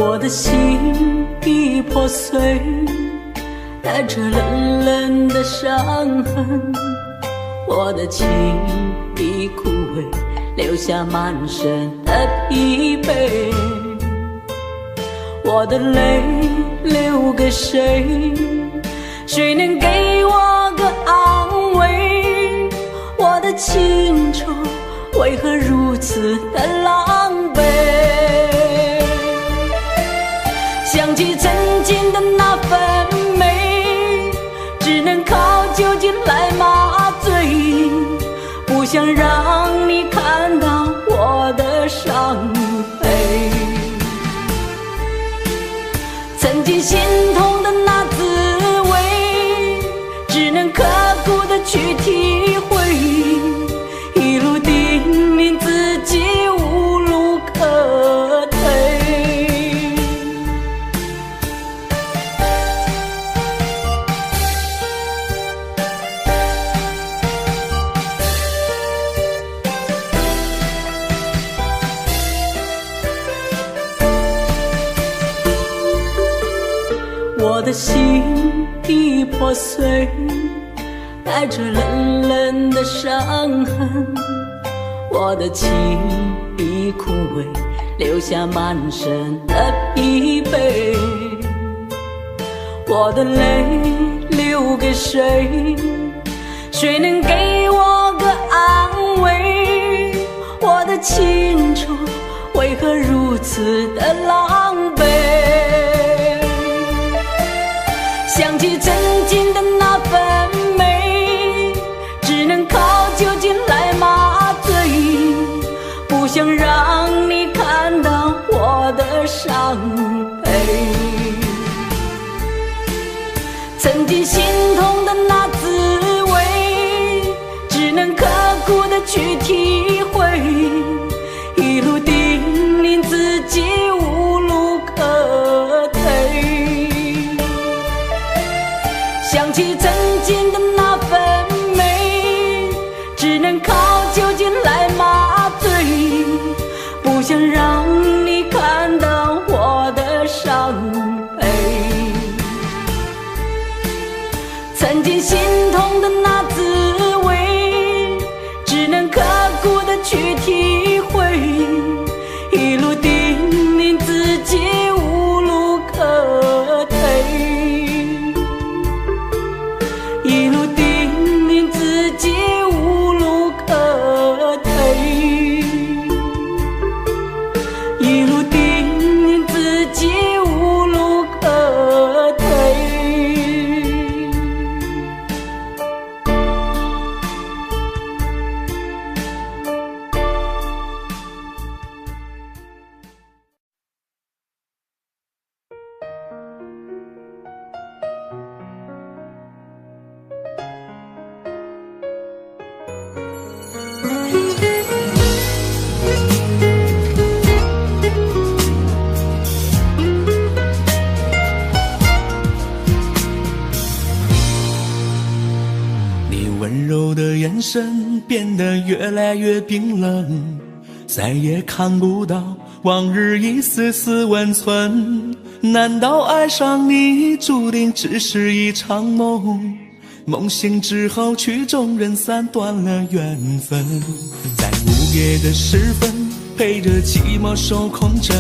我的心已破碎，带着冷冷的伤痕，我的情已枯萎，留下满身的疲惫。我的泪留给谁？谁能给我个安慰？我的青春为何如此的狼狈？想起曾经的那份美，只能靠酒精来麻醉，不想让你看到我的伤悲。曾经心痛的那滋味，只能刻骨的去体会，一路叮咛自己无路可退。我的心已破碎，带着冷冷的伤痕，我的情已枯萎，留下满身的疲惫。我的泪留给谁？谁能给我个安慰？我的青春为何如此的狼狈？想起曾经的那份美，只能靠酒精来麻醉，不想让你看到我的伤悲。曾经心痛的那滋味，只能刻骨的去体会，一路叮咛自己无路可退。想起曾经的那份美，只能靠酒精来麻醉，不想让你看到我的伤悲。曾经心痛的那滋味，只能刻骨的去体会，一路叮咛自己无路可退，一路叮咛自己无路可退，一路叮咛自己无路可退。温柔的眼神变得越来越冰冷，再也看不到往日一丝丝温存。难道爱上你注定只是一场梦？梦醒之后曲终人散，断了缘分。在午夜的时分，陪着寂寞受空枕，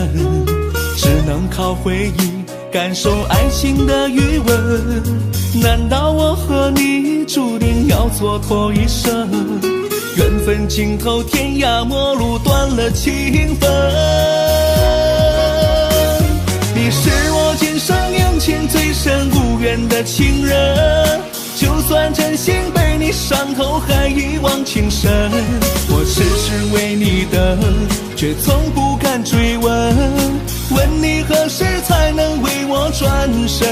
只能靠回忆感受爱情的余温。难道我和你注定要蹉跎一生？缘分尽头，天涯陌路，断了情分。你是我今生用情最深无缘的情人，就算真心被你伤透，还一往情深。我痴痴为你等，却从不敢追问，问你何时才能为我转身。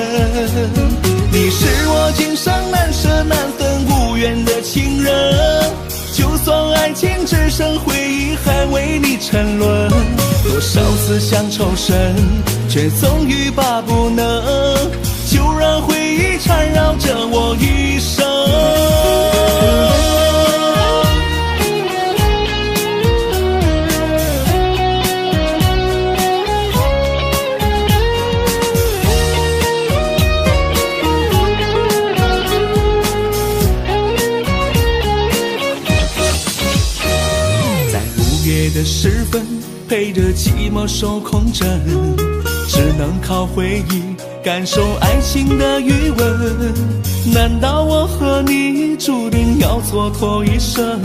你是我今生难舍难分无缘的情人，就算爱情只剩回忆，还为你沉沦。多少次想抽身，却总欲罢不能，就让回忆缠绕着我一生。夜的时分，陪着寂寞受空枕，只能靠回忆感受爱情的余温。难道我和你注定要蹉跎一生？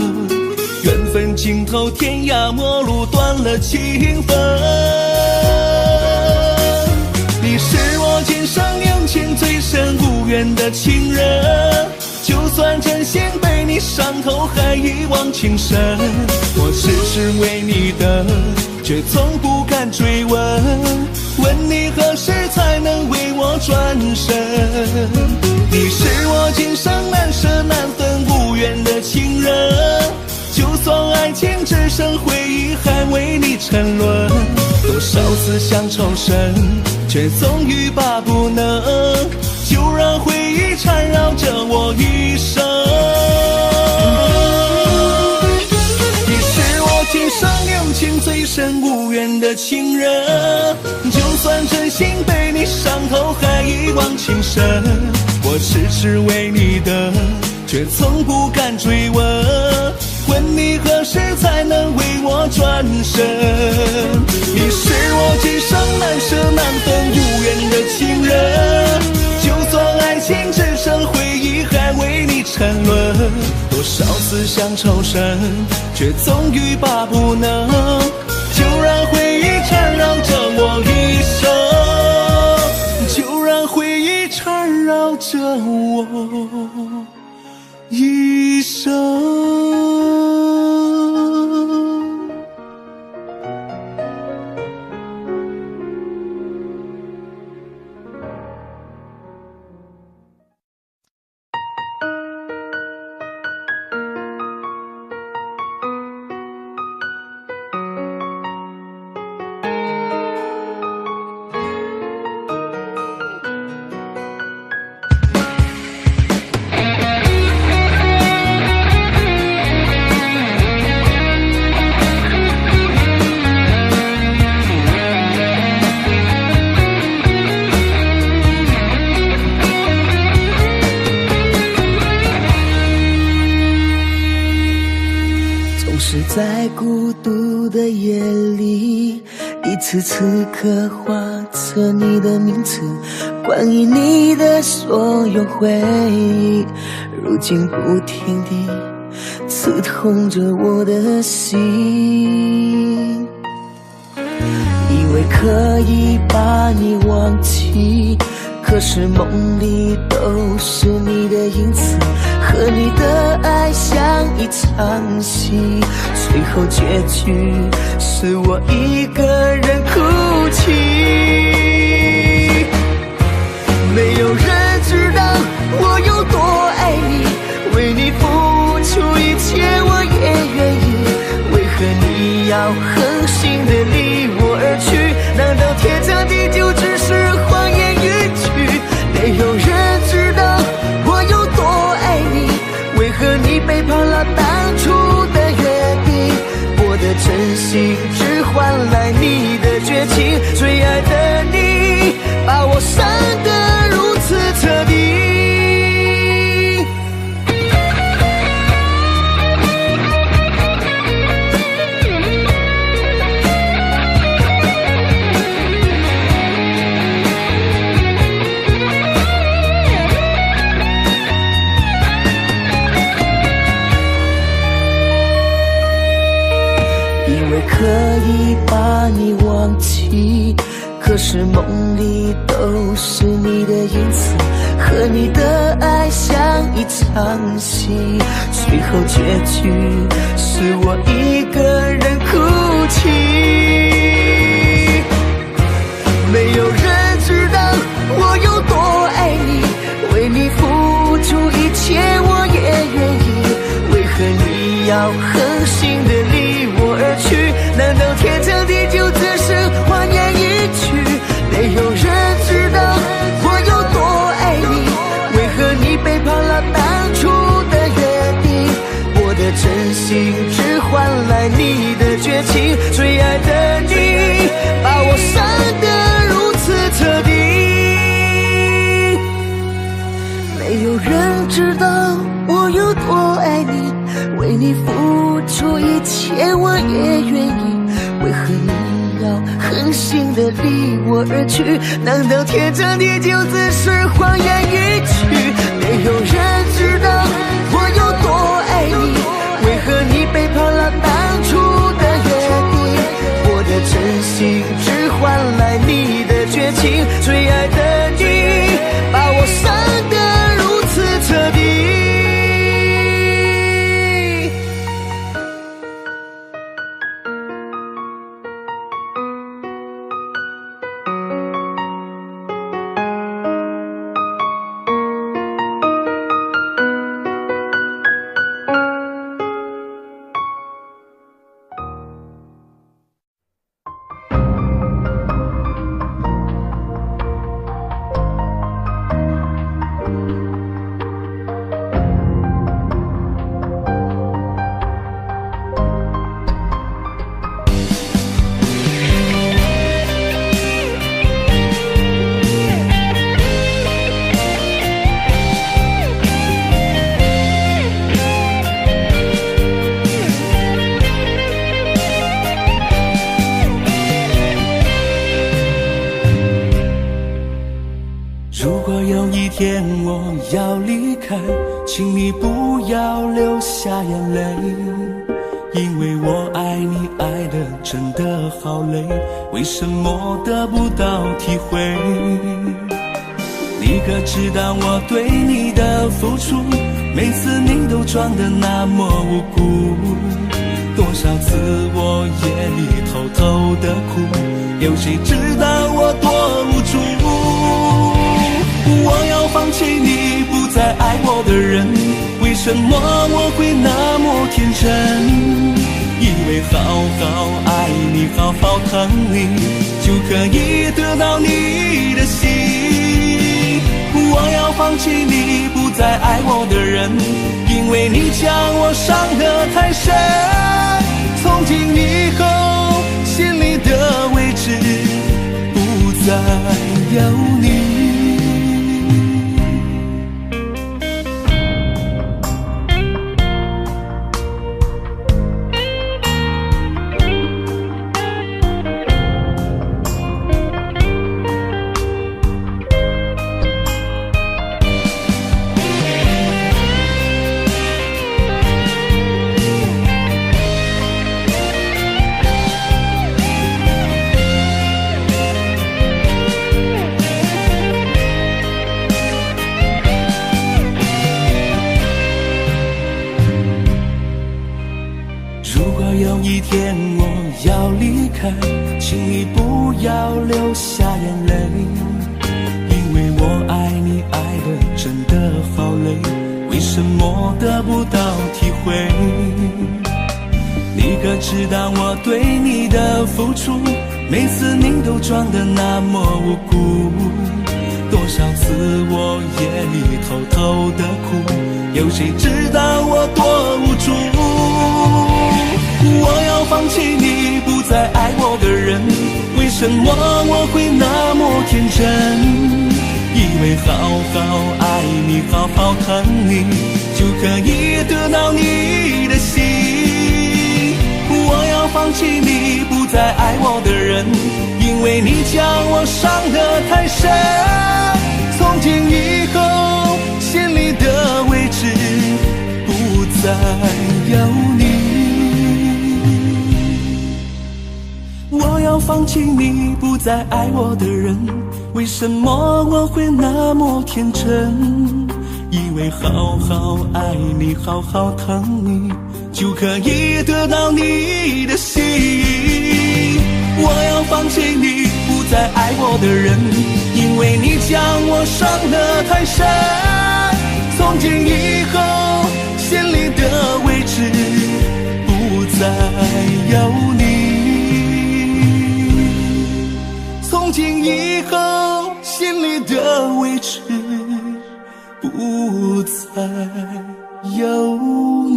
缘分尽头，天涯陌路，断了情分。你是我今生有情最深无缘的情人，就算真心被你伤透，还一往情深。我只是为你等，却从不敢追问，问你何时才能为我转身。你是我今生难舍难分无缘的情人，就算爱情只剩回忆，还为你沉沦。多少思乡愁深，却总欲罢不能，就让回忆缠绕着我一生。你是我今生有情最深无缘的情人，就算真心被你伤透，还一往情深。我痴痴为你等，却从不敢追问，问你何时才能为我转身。你是我今生难舍难分无缘的情人，就算爱情只剩回忆，还为你沉沦。多少思乡愁深，却总欲罢不能，就让回忆缠绕着我一生，就让回忆缠绕着我一生。在孤独的夜里，一次次刻画着你的名字，关于你的所有回忆，如今不停地刺痛着我的心。以为可以把你忘记，可是梦里都是你的影子，和你的爱像一场戏，最后结局是我一个人哭泣。没有人知道我有多爱你，为你付出一切我也愿意，为何你要狠心的离我而去？难道天长地久只是谎言一句？没有人知道我有多爱你，为何你背叛了当初的约定？我的真心只换来你的绝情，最爱的你把我伤得如此彻底。可以把你忘记，可是梦里都是你的影子，和你的爱像一场戏，最后结局是我一个人哭泣。没有人知道我有多爱你，为你付出一切我也愿意，为何你要狠心的离我而去？难道天长地久只是谎言一句？没有人知道我有多爱你，为何你背叛了当初的约定？我的真心只换来你的绝情，最爱的你把我伤得如此彻底。没有人知道我有多爱你，为你付出一切切我也愿意，为何你要狠心的离我而去？难道天长地久只是谎言一句？没有人知道我有多爱你，为何你背叛了当初的约定？我的真心只换来你的绝情，最爱的你把我伤得如此彻底。如果有一天我要离开，请你不要流下眼泪，因为我爱你爱得真的好累，为什么得不到体会？你可知道我对你的付出，每次你都装得那么无辜，多少次我夜里偷偷的哭，有谁知道我多无助？我要放弃你不再爱我的人，为什么我会那么天真？以为好好爱你好好疼你就可以得到你的心。我要放弃你不再爱我的人，因为你将我伤得太深，从今以后心里的位置不再有你。有一天我要离开，请你不要流下眼泪，因为我爱你爱得真的好累，为什么得不到体会？你可知道我对你的付出，每次你都装得那么无辜，多少次我夜里偷偷的哭，有谁知道我多无助？我要放弃你不再爱我的人，为什么我会那么天真？以为好好爱你好好疼你就可以得到你的心。我要放弃你不再爱我的人，因为你将我伤得太深，从今以后心里的位置不再有你。我要放弃你不再爱我的人，为什么我会那么天真？以为好好爱你好好疼你就可以得到你的心。我要放弃你不再爱我的人，因为你将我伤得太深，从今以后心里的位置不再有你。从今以后心里的位置不再有你。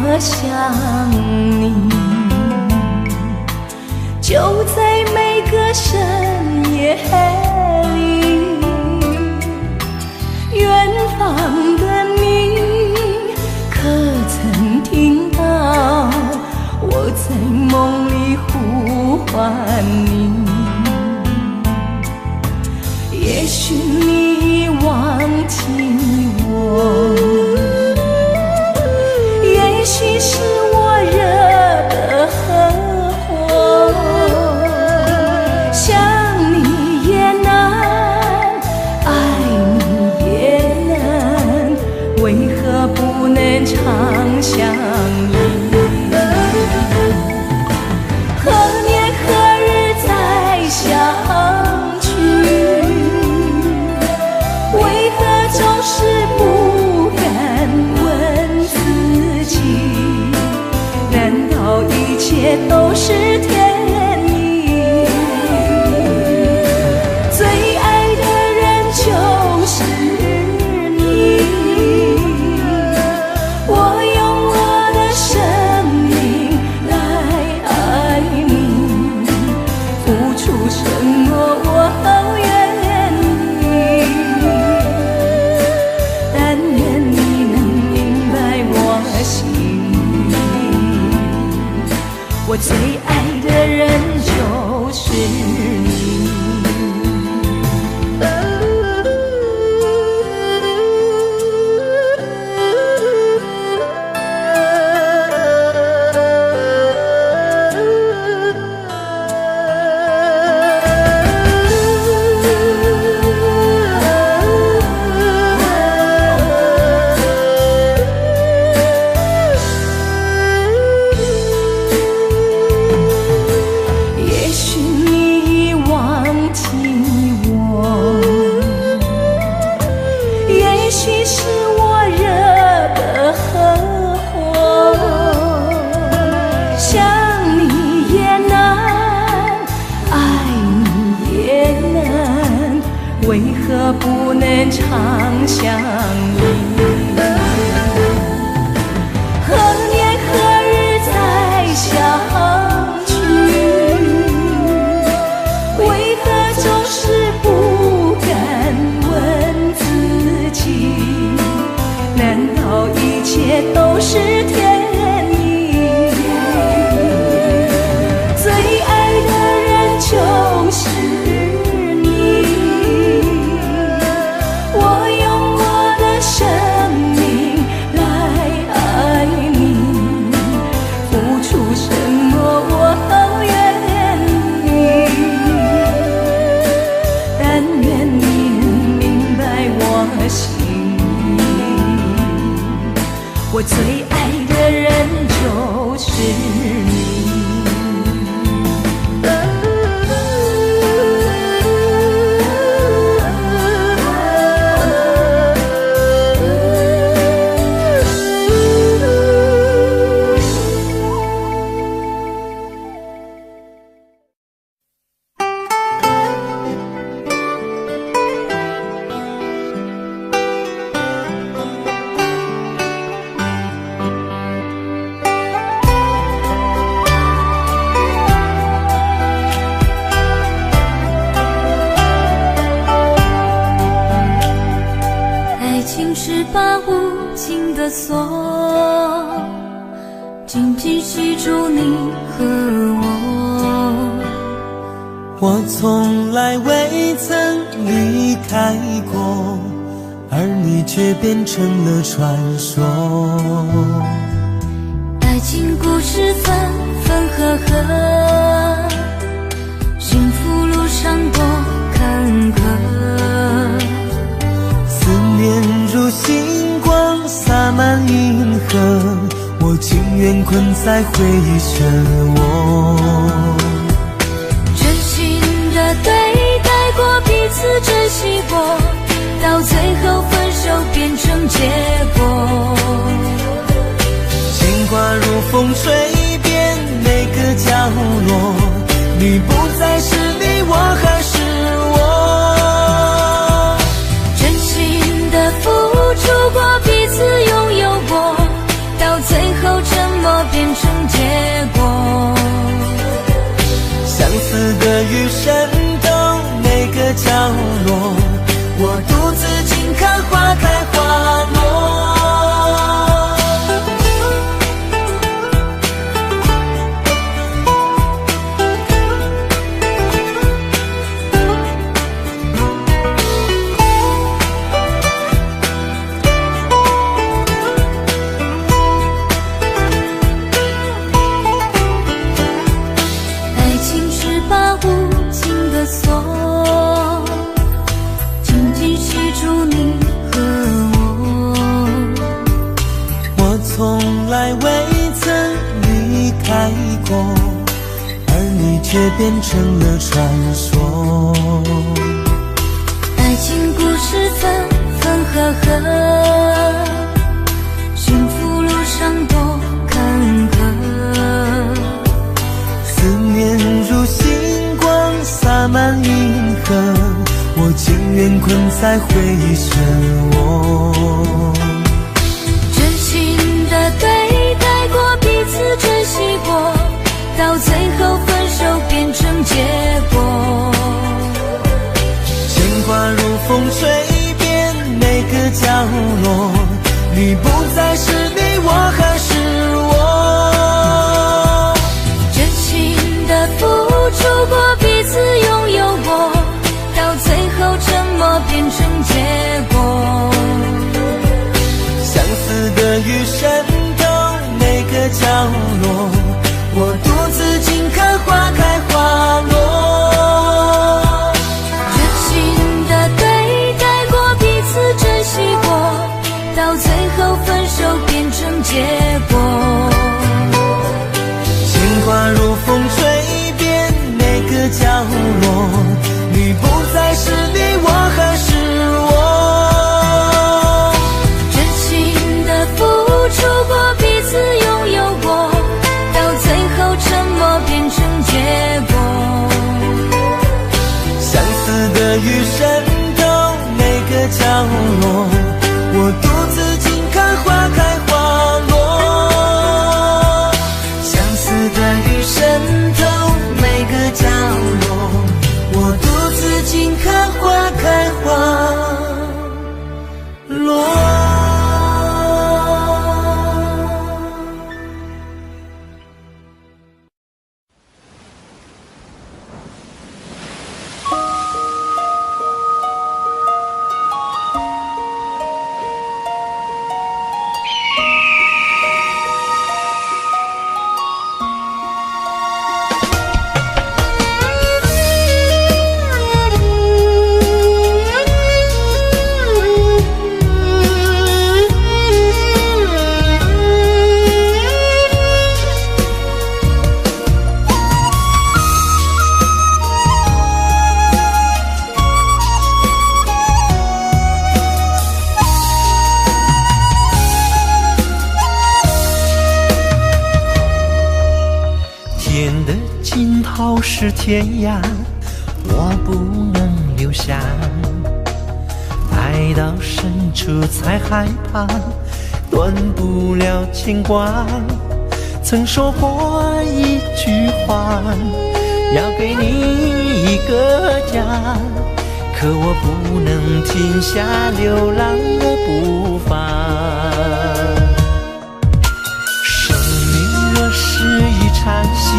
我想你，就在每个深夜里，远方的你可曾听到我在梦里呼唤你？也许你忘记我，也许是我惹的祸，想你也难，爱你也难，为何不能常相依？何年何日再相聚？为何总是不敢问自己？难道一切都是天意？最爱的人就是你，我用我的生命来爱你，付出承诺我好愿意，但愿你能明白我心意。我最爱的人就是你。也许你忘记我，也许是我惹的祸，想你也难，爱你也难，为何不能常相依？何年何日再相聚？为何总是不敢问自己？难道一切都是天意？最爱的人就是你，我用我的生命来爱你，付出承诺我好愿意，但愿你能明白我心意。我最爱的人就是你。爱情是把无情的锁，紧紧系住你和我。我从来未曾离开过，而你却变成了传说。爱情故事分分合合，幸福路上多坎坷。思念如星光洒满银河，我情愿困在回忆漩涡。真心的对待过，彼此珍惜过，到最后分手变成结果。情话如风吹遍每个角落，你不再是你，我还是我。真心的付出过，彼此拥有过，到最后么变成结果。相思的雨渗透每个角落，我独自静看花开花落。紧紧系住你和我。我从来未曾离开过，而你却变成了传说。爱情故事分分合合，幸福路上多坎坷。思念如星光洒满银河，我情愿困在回忆漩涡。真心的对待过，彼此珍惜过，到最后分手变成结果。牵挂如风吹遍每个角落，你不再是你，我还是我。真心的付出过，彼此拥有过，到最后沉默变成结果。相思的雨渗透每个角落，我独自静看花开花落。真心的对待过，彼此珍惜过，到最后分手变成结果。牵挂如风吹遍每个角落，你不再是你，我还是我。真心的付出过，彼此拥有过，到最后沉默变成结果。相思的雨渗透每个角落，我独自静看花开花落。相思的雨渗透每个角落，我独自静看花开花落。是天涯，我不能留下，爱到深处才害怕，断不了牵挂。曾说过一句话，要给你一个家，可我不能停下流浪的步伐。生命若是一场戏，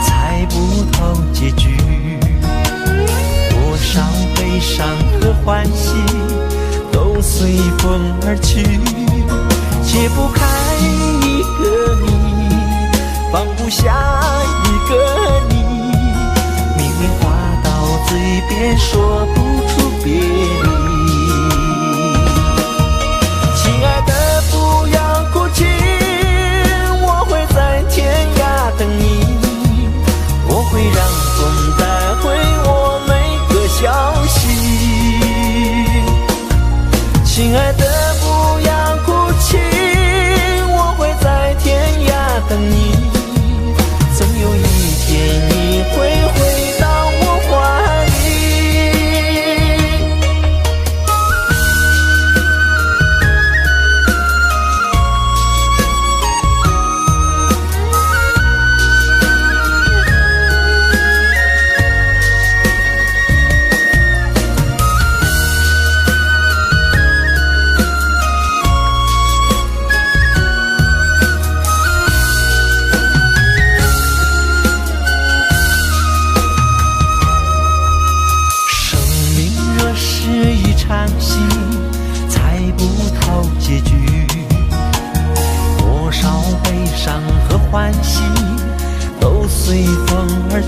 猜不透结局，多少悲伤和欢喜都随风而去，解不开一个谜，放不下一个你，命运话到嘴边说不出别离。亲爱的不要哭泣，我会在天涯等你，我会让风带回我每个消息。亲爱的不要哭泣，我会在天涯等你，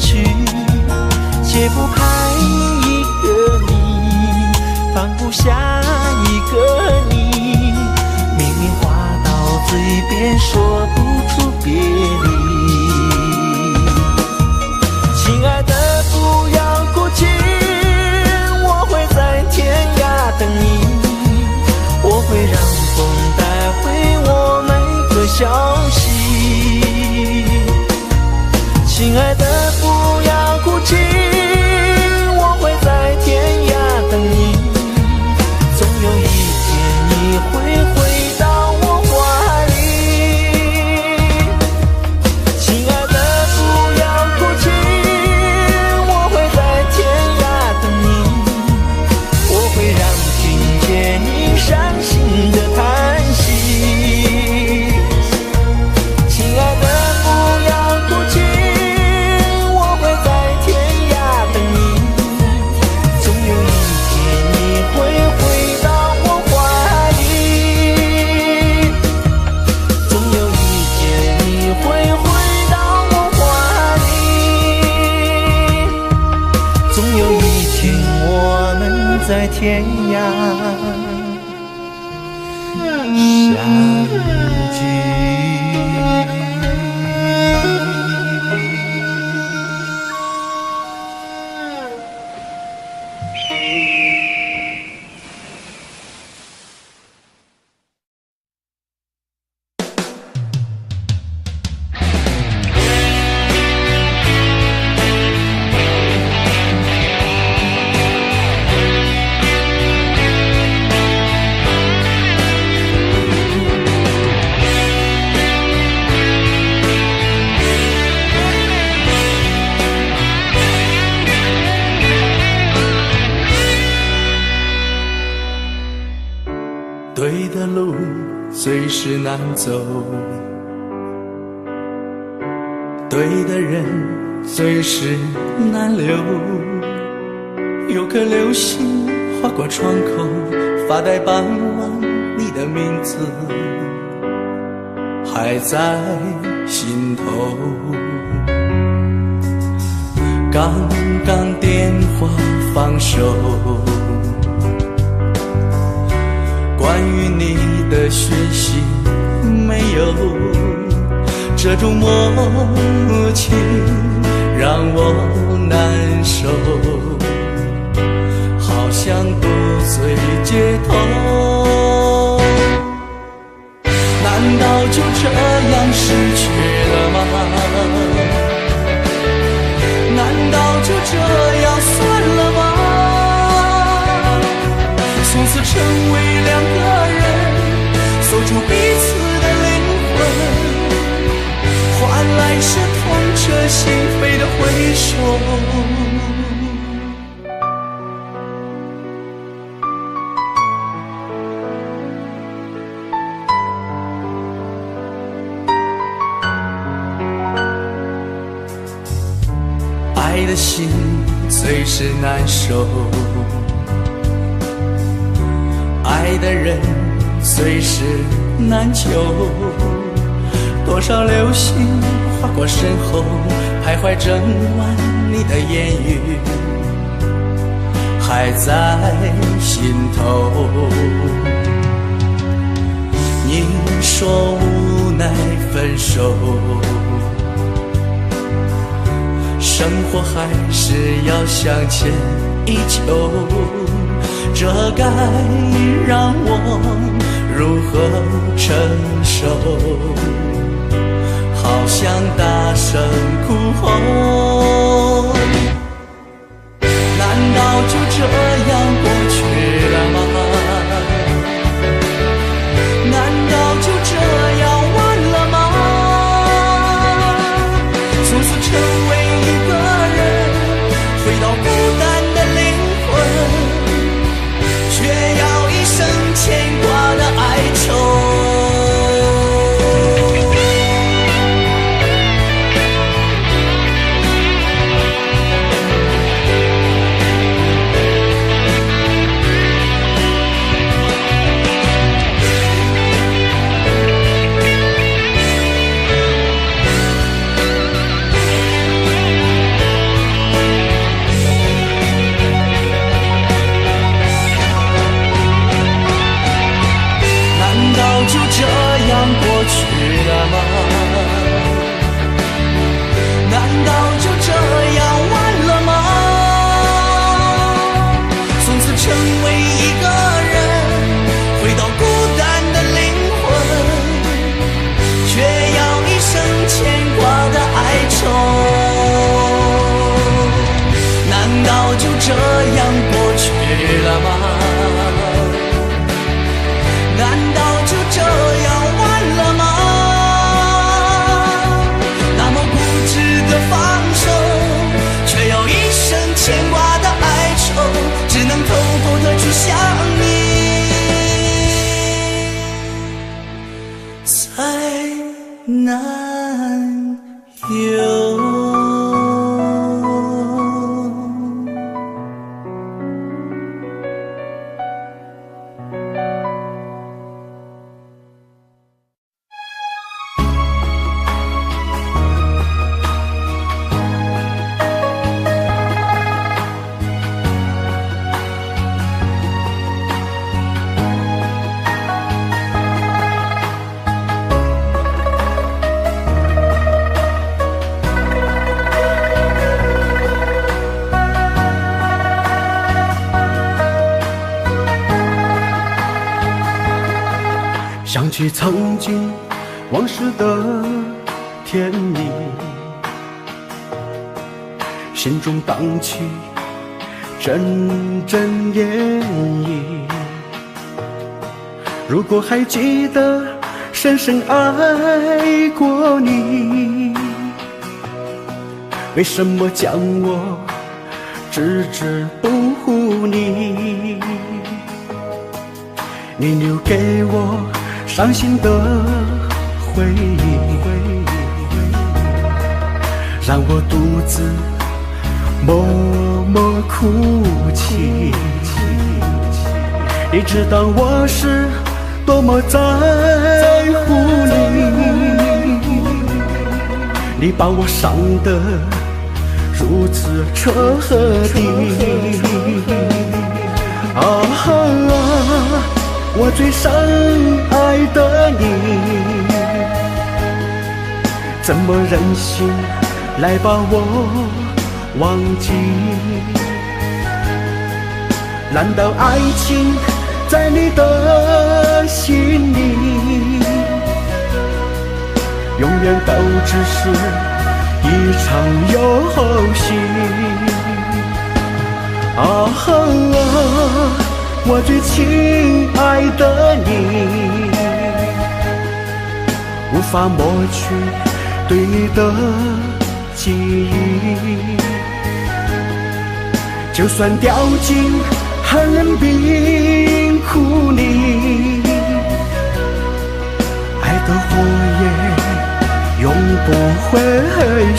去，解不开一个你，放不下一个你，明明话到嘴边说不出别离。亲爱的不要哭泣，我会在天涯等你，我会让风带回我每个消息。亲爱的不要哭泣，我会在天涯等你，总有一天你会回到我怀里。亲爱的不要哭泣，我会在天涯等你，我会让听见你伤心的叹息。亲爱的不要哭泣，我会在天涯等你，总有一天你会回到我怀里，总有一天你会回到我怀里，总有一天我们在天涯相聚。对的路最是难走，对的人最是难留。有颗流星划过窗口，发呆傍望你的名字还在心头。刚刚电话放手，关于你的讯息没有，这种默契让我难受，好像独醉街头。难道就这样失去了吗？难道就这样算了吗？从此成为两个人，守住彼此的灵魂，换来是痛彻心扉的回首。爱的心最是难受，爱的人最是难求。多少流星划过身后，徘徊整晚你的言语还在心头。你说无奈分手，生活还是要向前依旧，这该让我如何承受？好想大声哭吼，难道就这样过去了吗？难道就这样完了吗？从此成为一个人，回到孤单的灵魂，却要一生牵挂的哀愁。难有。想起曾经往事的甜蜜，心中荡起阵阵烟雨。如果还记得深深爱过你，为什么将我置之不理？你留给我伤心的回忆，让我独自默默哭泣。你知道我是多么在乎你，你把我伤得如此彻底。我最深爱的你，怎么忍心来把我忘记？难道爱情在你的心里，永远都只是一场游戏？我最亲爱的你，无法抹去对你的记忆，就算掉进寒冷冰窟里，爱的火焰永不会熄。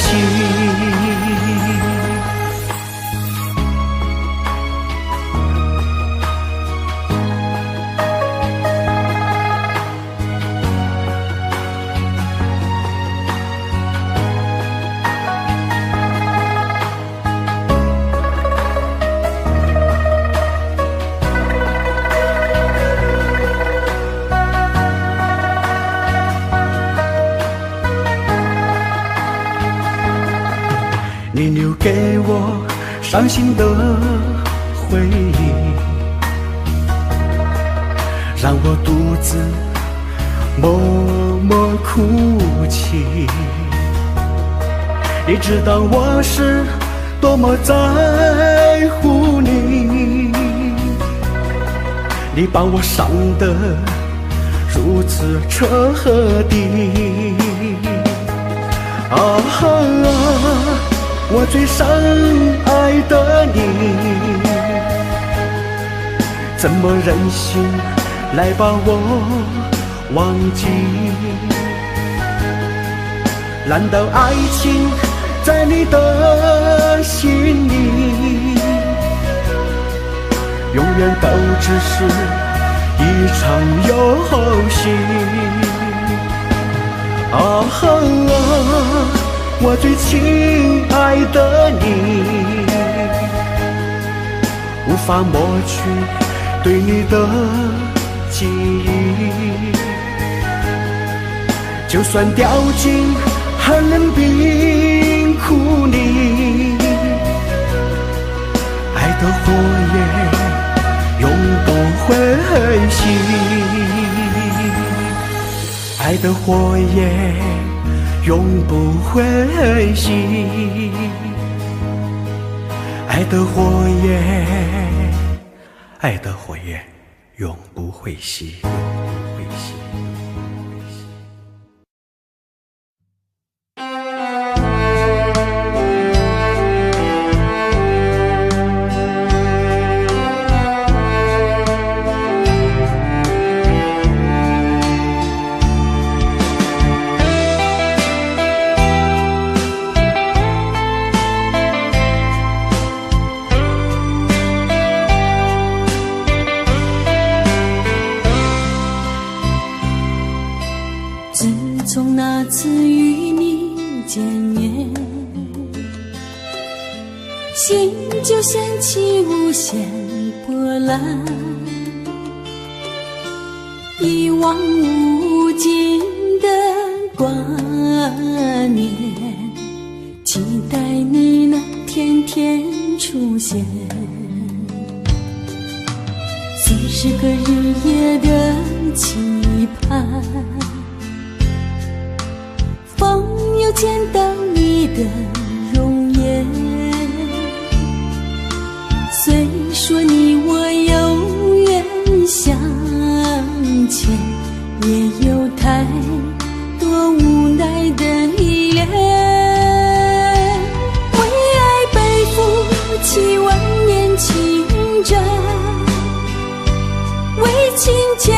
你留给我伤心的回忆，让我独自默默哭泣。你知道我是多么在乎你，你把我伤得如此彻底。我最深爱的你，怎么忍心来把我忘记？难道爱情在你的心里，永远都只是一场游戏？我最亲爱的你，无法抹去对你的记忆，就算掉进寒冷冰窟里，爱的火焰永不会熄，爱的火焰永不会熄，爱的火焰，爱的火焰永不会熄，永不会熄。与你见面，心就掀起无限波澜，一望无尽的挂念，期待你那天天出现。40个日夜的期盼，风又见到你的容颜。虽说你我永远相牵，也有太多无奈的依恋。为爱背负7万年情债，为情欠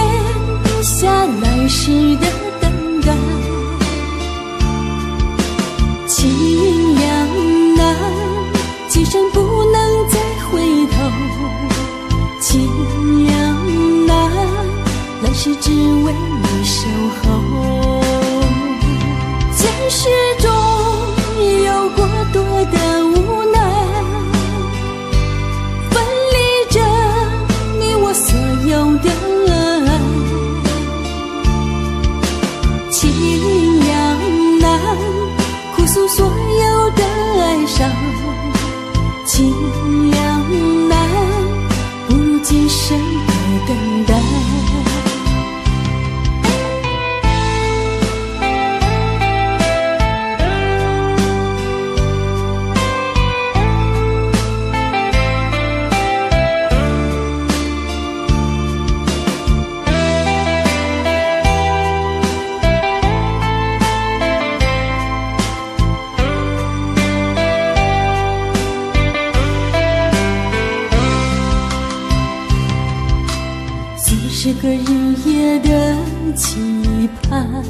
下来时的等待。情两难，今生不能再回头。情两难，来世只为你守候。前世中有过多的无奈，分离着你我所有的爱。情两难，哭诉所有的哀伤。情两难，不如今生的等待。40个日夜的期盼，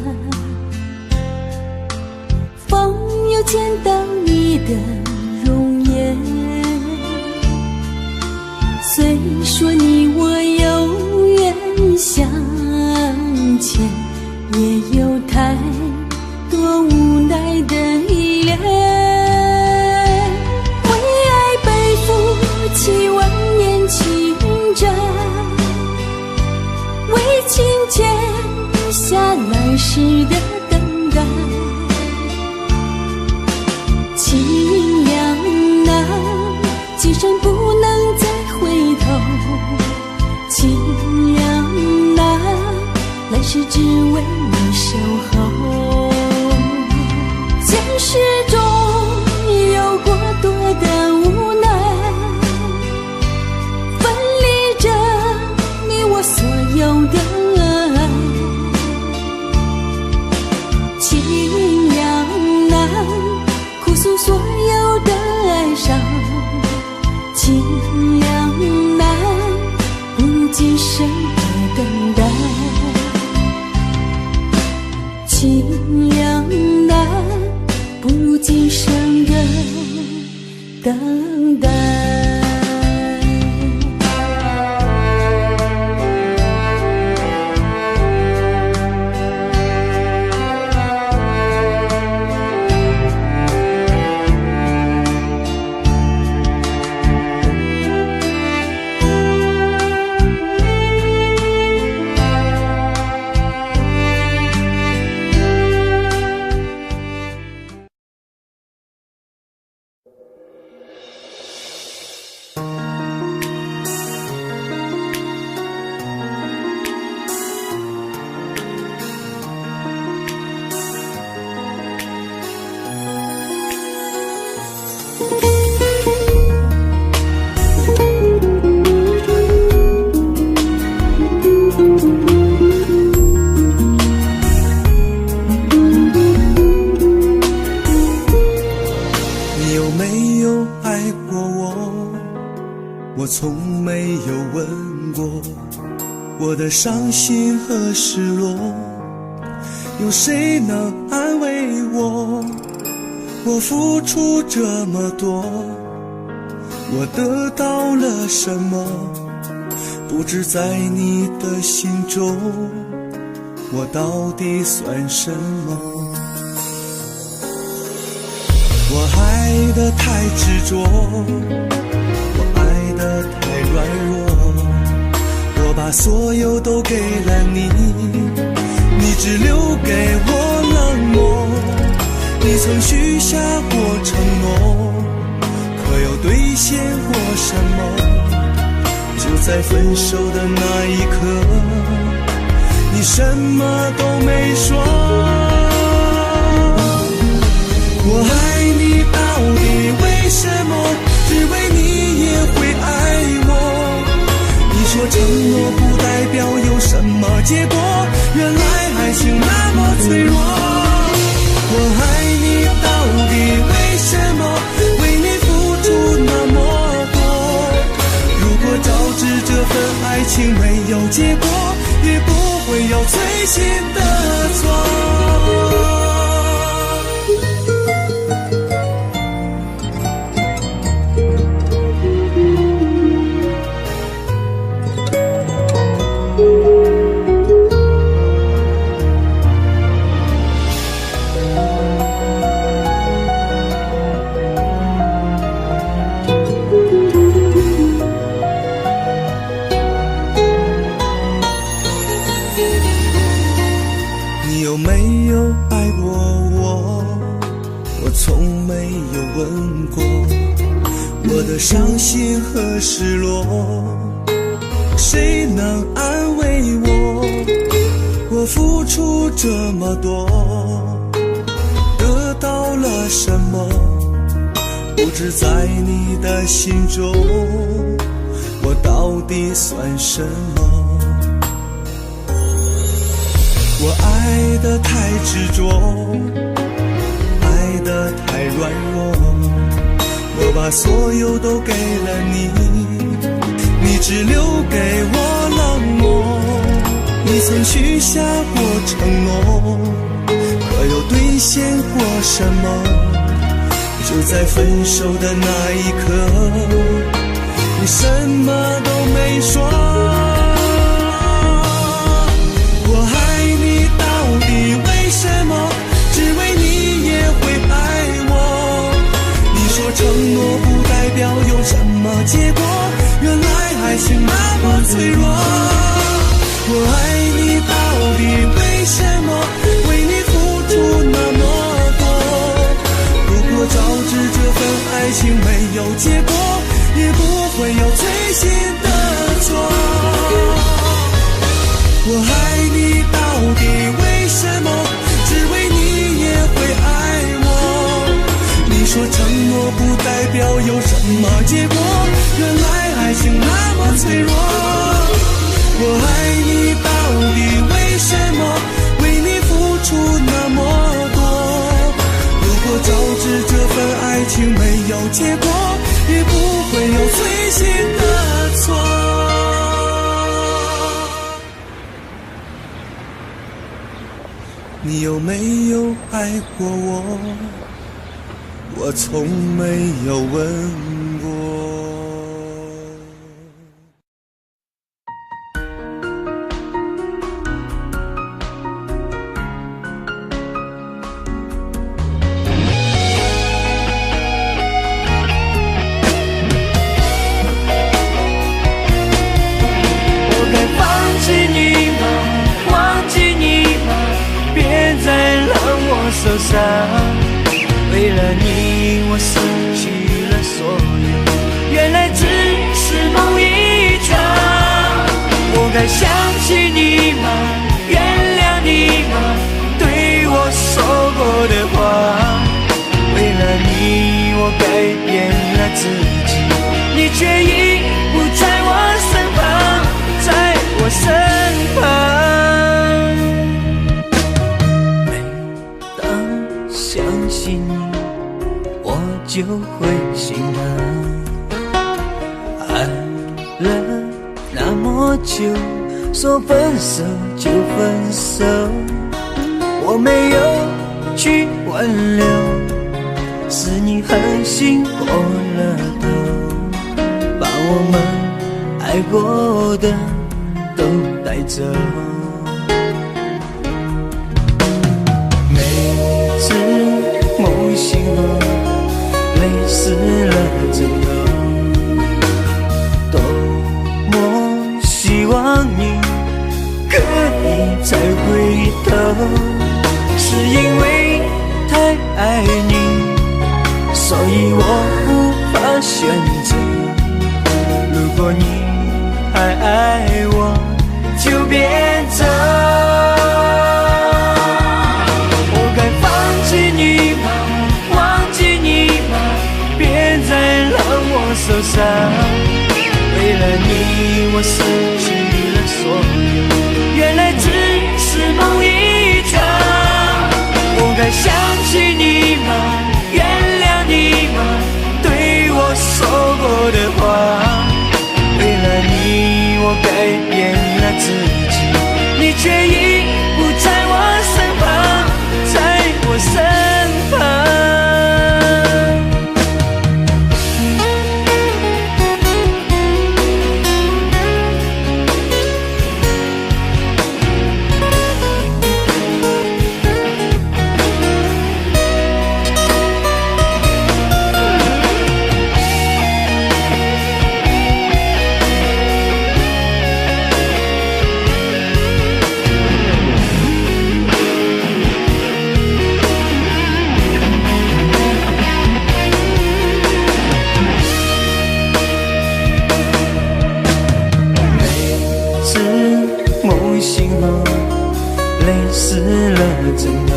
风又见到你的容颜。虽说你我永远相牵，也有太多无奈的依恋。为爱背负7万年情债，为情欠下来时的等待。情两难，今生不能再回头。情两难，来世只为你守候。前世中有过多的无奈，分离着你我所有的爱。情两难，哭诉所有的哀伤。情两难，不如今生的等待。情两难，不如今生的等待。我从没有问过我的伤心和失落，有谁能安慰我？我付出这么多，我得到了什么？不知在你的心中，我到底算什么？我爱得太执着，我爱得太软弱，我把所有都给了你，你只留给我冷漠。你曾许下过承诺，可有兑现过什么？就在分手的那一刻，你什么都没说。我爱你到底为什么？只为你也会爱我。你说承诺不代表有什么结果，原来爱情那么脆弱。我爱你到底为什么？为你付出那么多。如果早知这份爱情没有结果，也不会有最新的错。伤心和失落，谁能安慰我？我付出这么多，得到了什么？不知在你的心中，我到底算什么？我爱得太执着，爱得太软弱，我把所有都给了你，你只留给我冷漠。你曾许下过承诺，可有兑现过什么？就在分手的那一刻，你什么都没说。我爱你到底为什么？只为你也会爱我。说承诺不代表有什么结果，原来爱情那么脆弱。我爱你到底为什么？为你付出那么多。如果早知这份爱情没有结果，也不会有最新的错。我爱你到底为什么？只为你也会爱我。你说承诺不代表有什么结果，原来爱情那么脆弱。我爱你到底为什么？为你付出那么多。如果早知这份爱情没有结果，也不会有最新的错。你有没有爱过我？我从没有问过。我该放弃你吗？忘记你吗？别再让我受伤。为了你，我失去了所有，原来只是梦一场。我该相信你吗？原谅你吗？对我说过的话。为了你，我改变了自己，你却已不在我身旁，在我身旁。每当想起你，我就会心疼。爱了那么久，说分手就分手，我没有去挽留，是你狠心过了头，把我们爱过的都带走。每次梦醒后，累死了怎能？多么希望你可以再回头，是因为太爱你，所以我无法选择。如果你还爱我，就别走。我该放弃你吗？忘记你吗？别再让我受伤。为了你，我失去了所有，原来只是梦一场。我该想起你吗？原谅你吗？对我说过的话。为了你，我改变了自己，你却已不在我身旁，在我身旁。累死了怎能？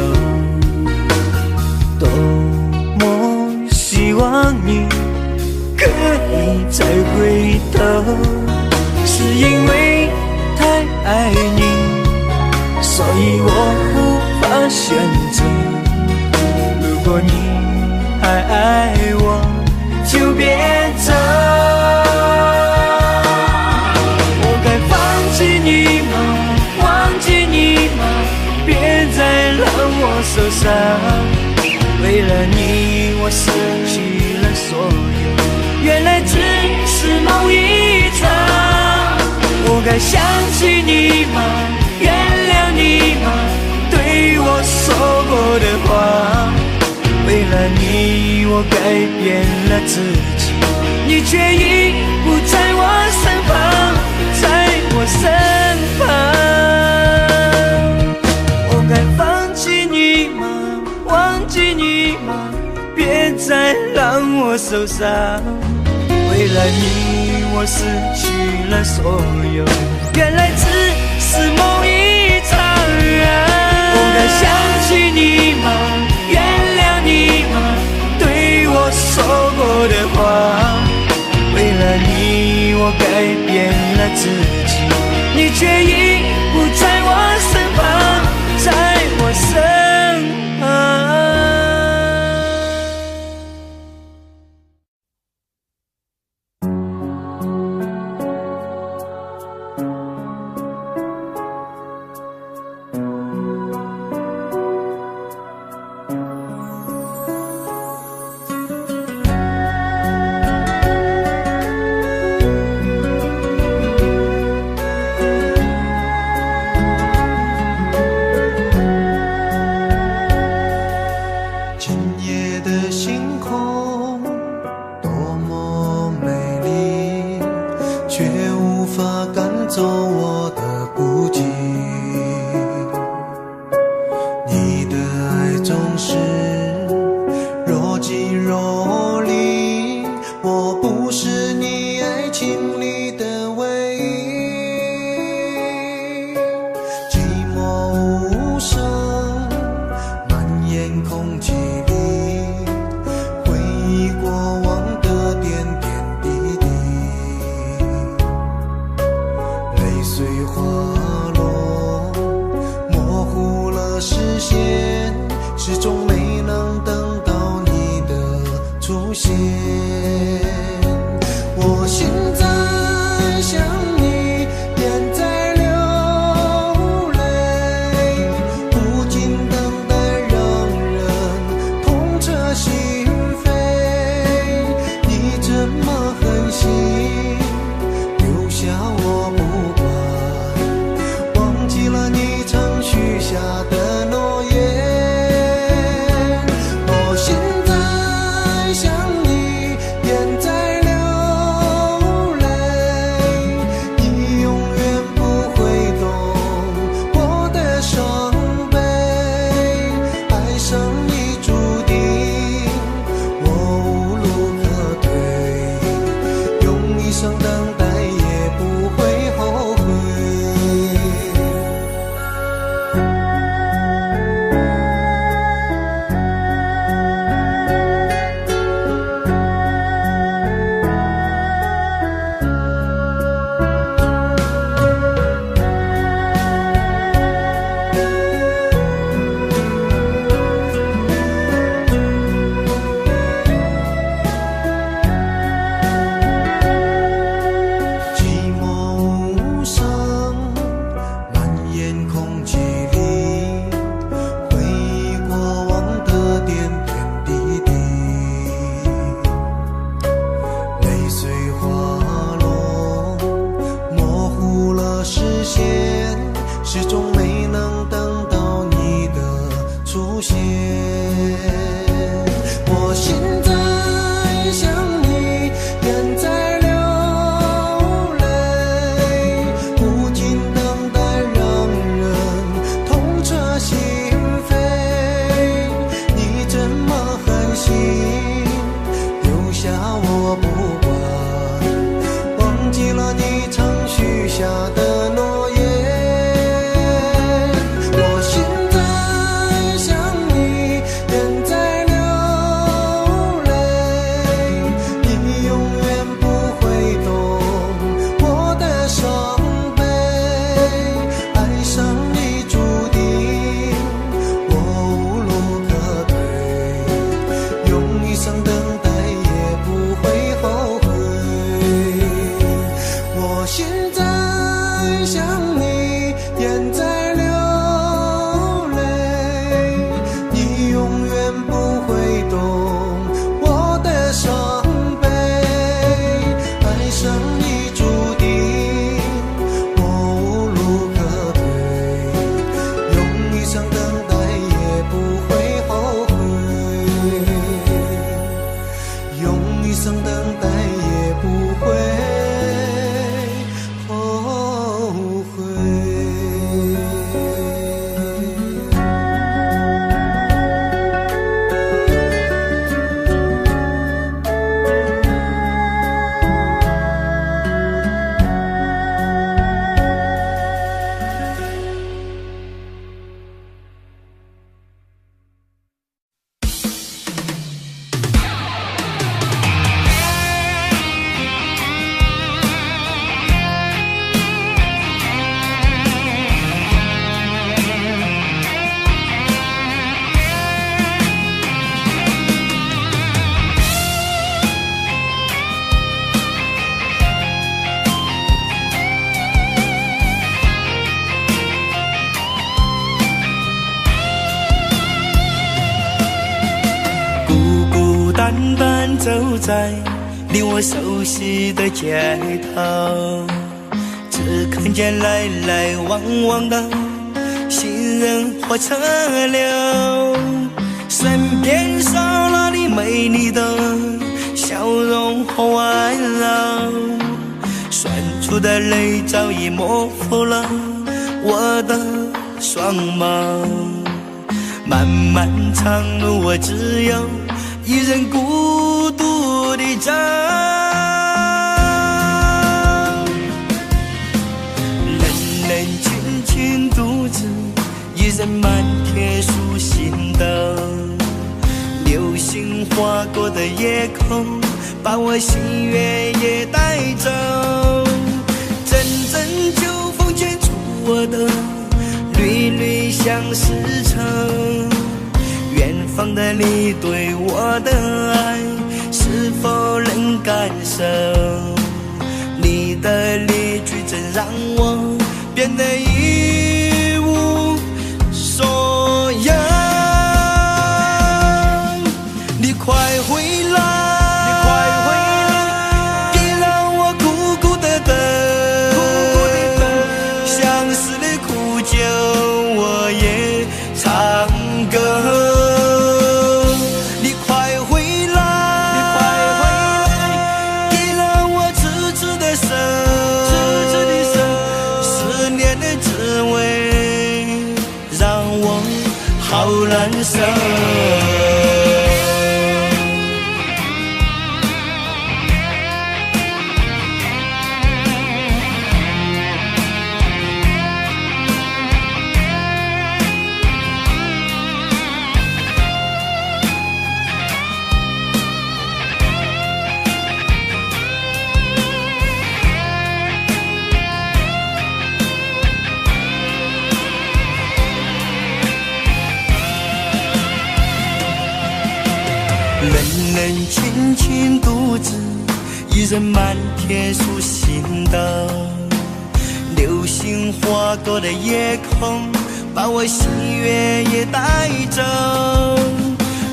多么希望你可以再回头，是因为太爱你，所以我无法选择。如果你还爱我，就别走。我该放弃你吗？忘记你吗？别再让我受伤。为了你，我失去了所有，原来只是梦一场。我该想起你吗？原谅你吗？对我说过的话。为了你，我改变了自己，你却已不在我身旁，在我身旁。我该放弃你吗？忘记你吗？别再让我受伤。为了你，我失去了所有，原来只是梦一场。我该想起你吗？原谅你吗？对我说过的话。为了你，我改变了自己，你却已不在我身旁，在我身旁。想淡淡走在离我熟悉的街头，只看见来来往往的行人和车流，身边少了你美丽的笑容和温柔，酸楚的泪早已模糊了我的双眸，漫漫长路我只有一人孤独地走，冷冷清清独自一人漫铁树心头，流星划过的夜空把我喜悦也带走，阵阵秋风牵出我的缕缕相思愁，远方的你对我的爱是否能感受，你的离去真让我变得一无所有，你快回来，别让我苦苦的等，相思的苦酒我也唱歌，你快回来，别让我痴痴的守，思念的滋味让我好难受。冷冷清清独自一人漫铁树心头，流星划过的夜空把我喜悦也带走，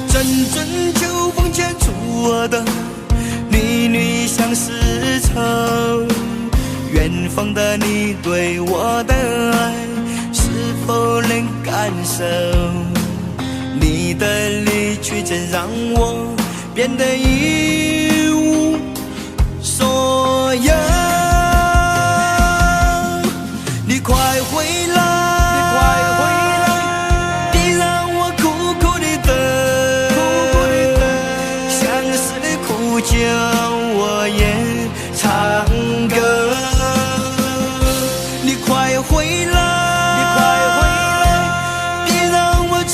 阵阵秋风牵出我的缕缕相思愁，远方的你对我的爱是否能感受，你的离去真让我变得一无所有，你快回来，别让我苦苦的等，相思的苦酒我也唱歌，你快回来，你快回来，别让我苦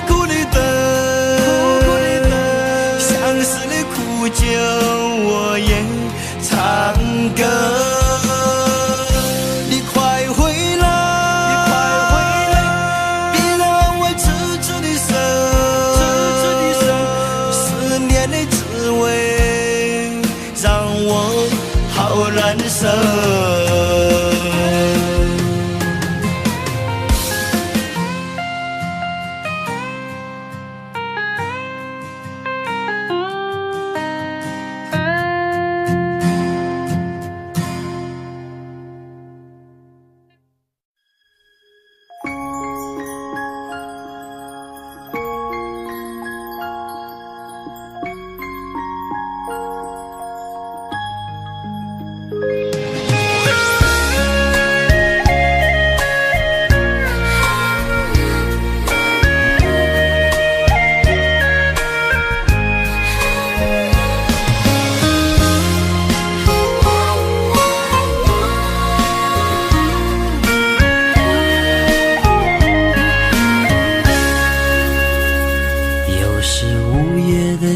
苦的等，相思的苦酒我也唱歌，你快回来，别让我痴痴的守，思念的滋味让我好难受。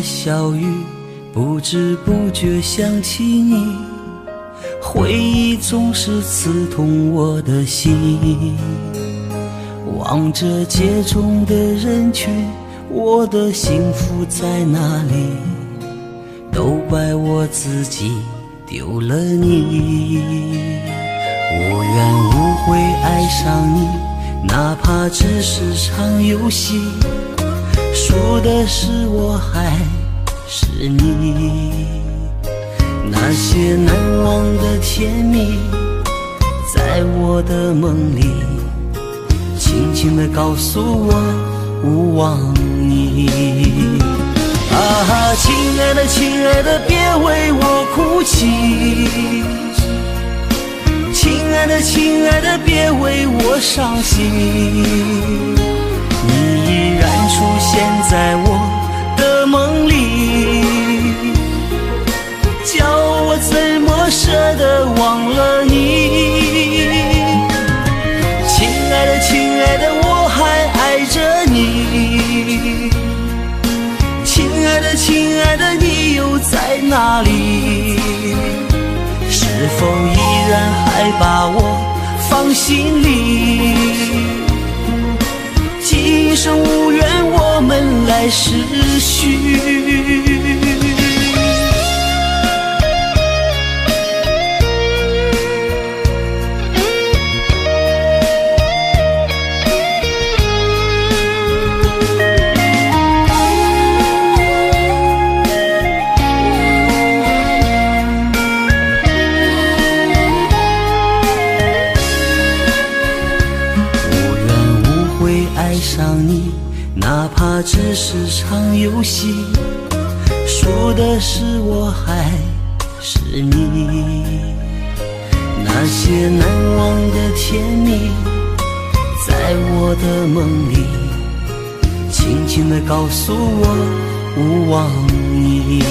小雨不知不觉想起你，回忆总是刺痛我的心。望着街中的人群，我的幸福在哪里？都怪我自己丢了你。无缘无悔爱上你，哪怕只是场游戏，输的是我还是你。那些难忘的甜蜜，在我的梦里轻轻地告诉我勿忘你。啊，亲爱的亲爱的别为我哭泣，亲爱的亲爱的别为我伤心。你依然出现在我的梦里，叫我怎么舍得忘了你。亲爱的亲爱的我还爱着你，亲爱的亲爱的你又在哪里？是否依然还把我放心里？今生无缘我们来世续。哪怕只是场游戏，输的是我还是你。那些难忘的甜蜜，在我的梦里轻轻地告诉我勿忘你。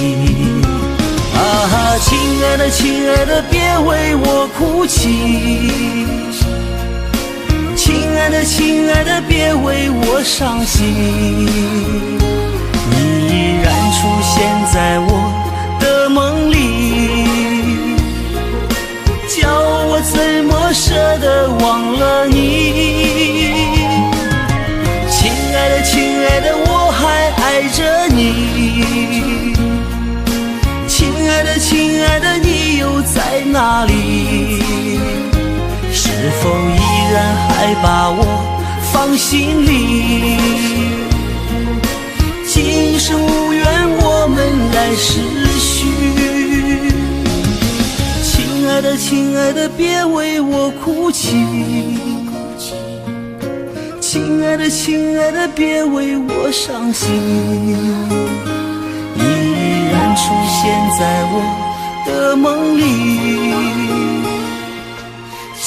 啊，亲爱的亲爱的别为我哭泣，亲爱的亲爱的别为我伤心。你依然出现在我的梦里，叫我怎么舍得忘了你。亲爱的亲爱的我还爱着你，亲爱的亲爱的你又在哪里？是否依然还把我放心里？今生无缘我们来世续。亲爱的亲爱的别为我哭泣，亲爱的亲爱的别为我伤心。你依然出现在我的梦里，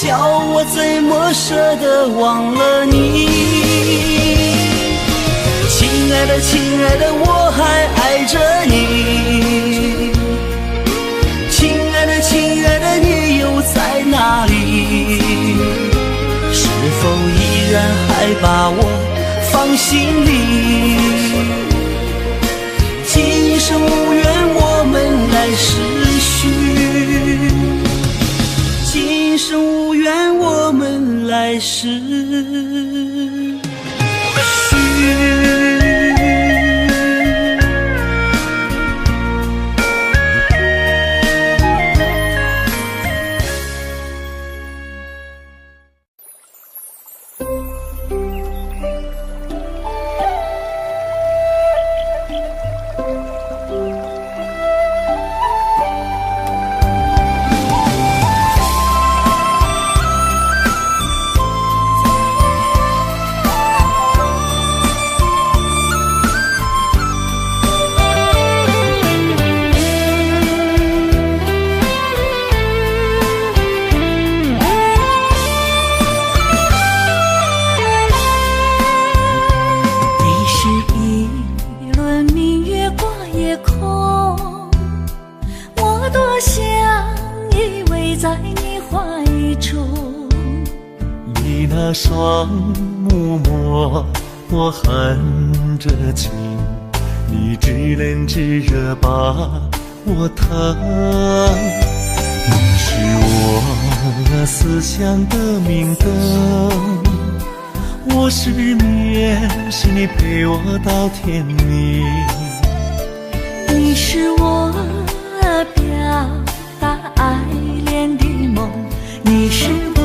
叫我怎么舍得忘了你。亲爱的亲爱的我还爱着你，亲爱的亲爱的你又在哪里？是否依然还把我放心里？今生无缘我们来世续，今生无缘我们来世续。那双目眸，我含着情，你炙冷炙热把我疼。你是我思想的明灯，我失眠，是你陪我到天明。你是我表达爱恋的梦，你是我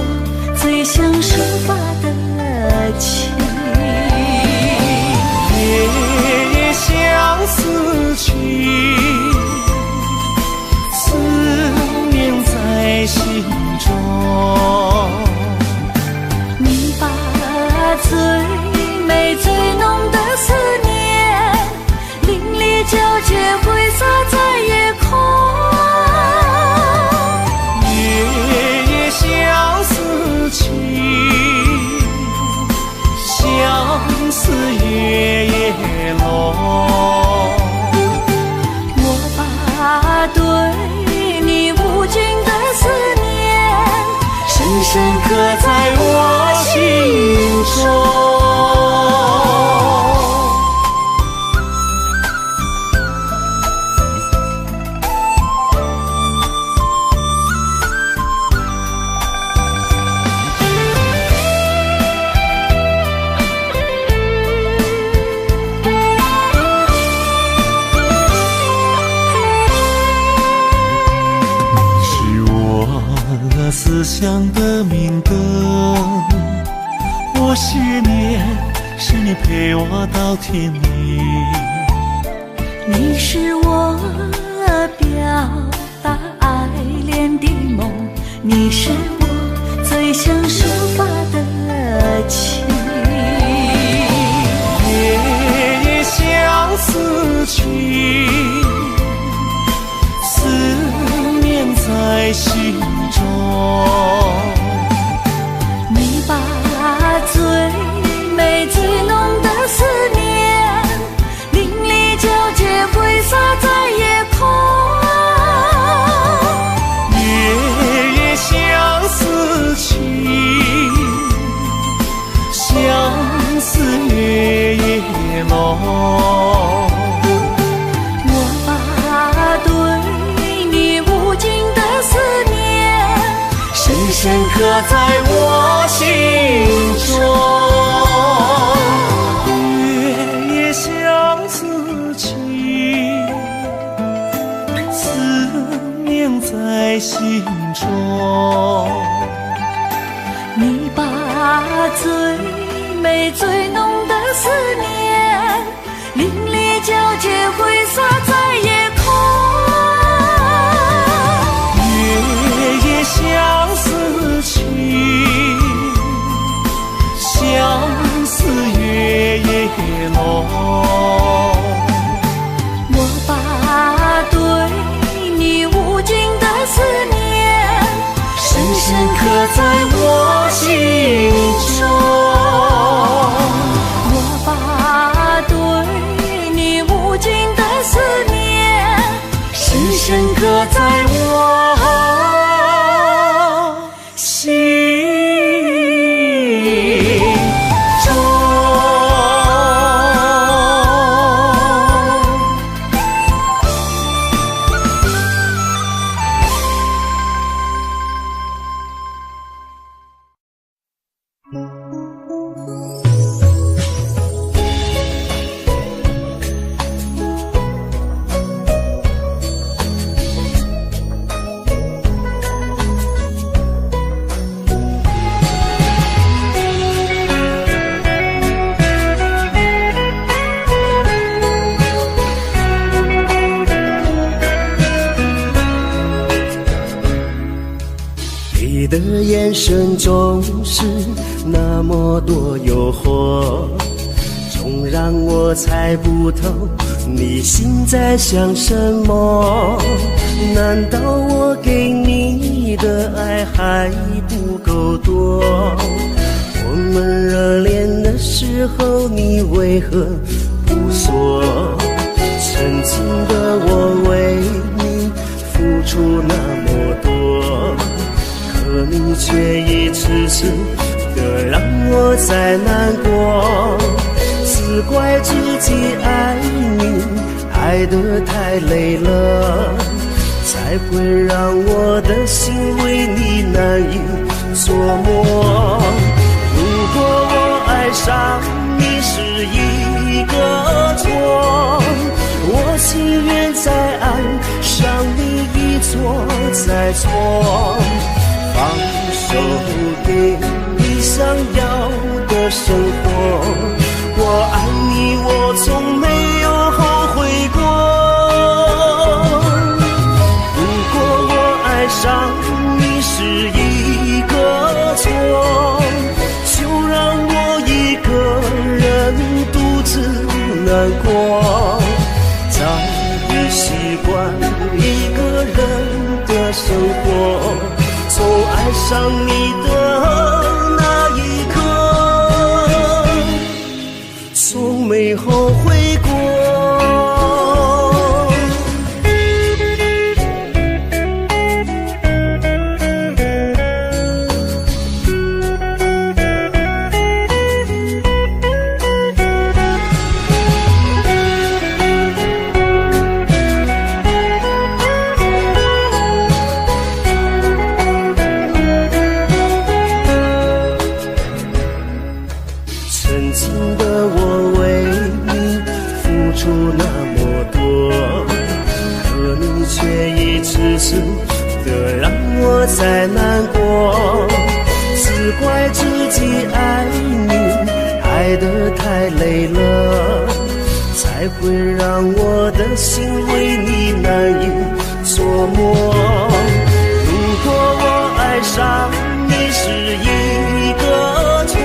最想抒发的情。夜夜相思情，思念在心中。你把最美最浓的思念淋漓交结挥洒在夜空。夜夜相思情，相思夜夜浓。我把对你无尽的思念深深刻在我心中。思想的明灯，我思念，是你陪我到天明。你是我表达爱恋的梦，你是我最想抒发的情。夜夜相思情，思念在心中。你把最美最浓的思念淋漓交结挥洒在夜空。夜夜相思情，相思夜夜浓。我把对你无尽的思念深深刻在我心中。夜夜相思情，思念在心中。你把最美最浓的思念淋漓交结挥洒在夜空。夜夜相思情，相思夜夜浓。我把对你无尽的思念深深刻在我心中。我把对你无尽的思念深深刻在我心中。你的眼神总是那么多诱惑，总让我猜不透你心在想什么。难道我给你的爱还不够多？我们热恋的时候，你为何不说？曾经的我为你付出那么多，可你却一次次的让我在难过。只怪自己爱你爱得太累了，才会让我的心为你难以琢磨。如果我爱上你是一个错，我情愿在爱上你一错再错，放手给你想要的生活。我爱你，我从没有后悔过。如果我爱上你是一个错，就让我一个人独自难过。早已习惯一个人的生活，从爱上你的那一刻，从没后悔过。的让我再难过，只怪自己爱你爱得太累了，才会让我的心为你难以琢磨。如果我爱上你是一个错，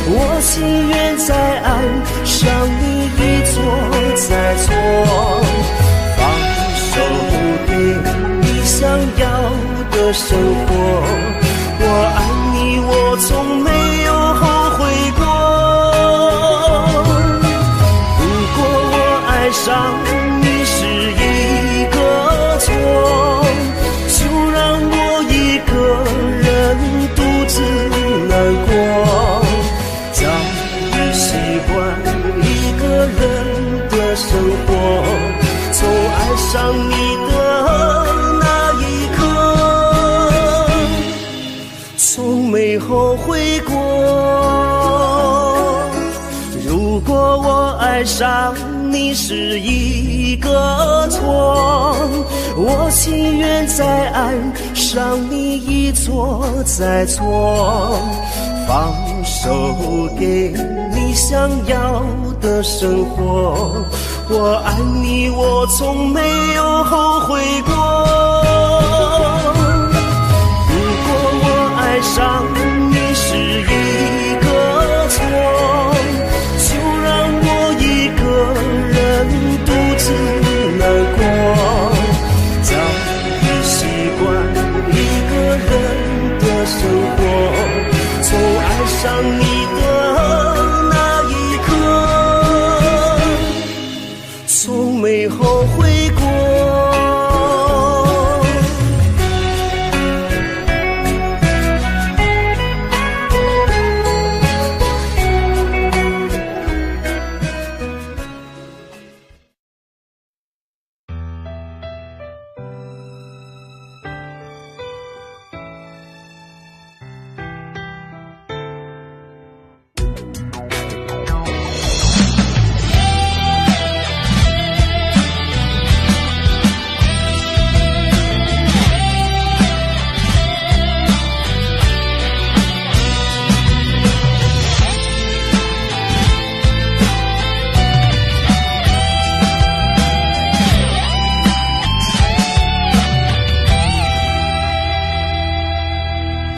我情愿在爱上你一错再错，你想要的生活。我爱你，我从没有后悔过。如果我爱上你是一个错，就让我一个人独自难过。早已习惯一个人的生活，从爱上你的那一刻，从没后悔过。如果我爱上你是一个错，我情愿在爱上你一错再错，放手给你想要的生活。我爱你，我从没有后悔过。如果我爱上你是一个错，就让我一个人独自难过。早已习惯一个人的生活，从爱上你的那一刻，从没后悔过。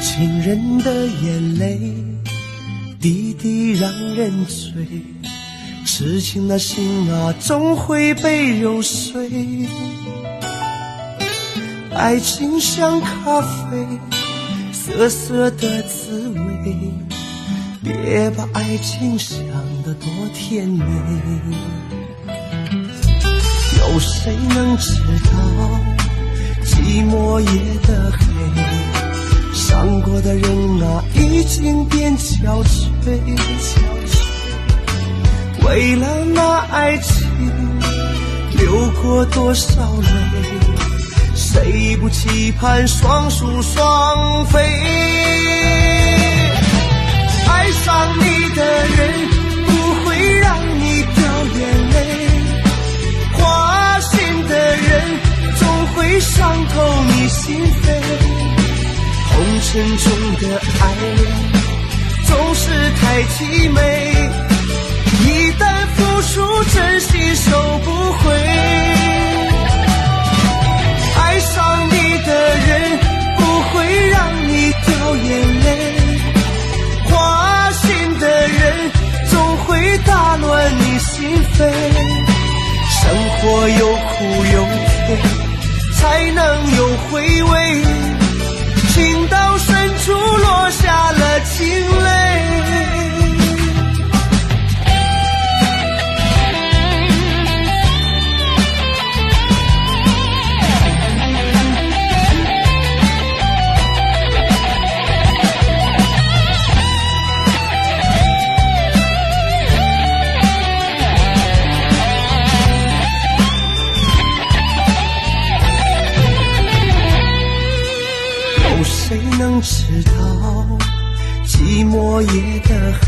情人的眼泪滴滴让人醉，痴情的心啊终会被揉碎。爱情像咖啡，涩涩的滋味，别把爱情想得多甜美。有谁能知道寂寞夜的黑，伤过的人啊已经变憔悴，为了那爱情流过多少泪，谁不期盼双宿双飞。爱上你的人不会让你掉眼泪，花心的人总会伤透你心扉，红尘中的爱恋总是太凄美，一旦付出真心收不回，爱上你的人不会让你掉眼泪，花心的人总会打乱你心扉，生活有苦有甜才能有回味，情到深处落下了情泪。谁能知道寂寞夜的黑，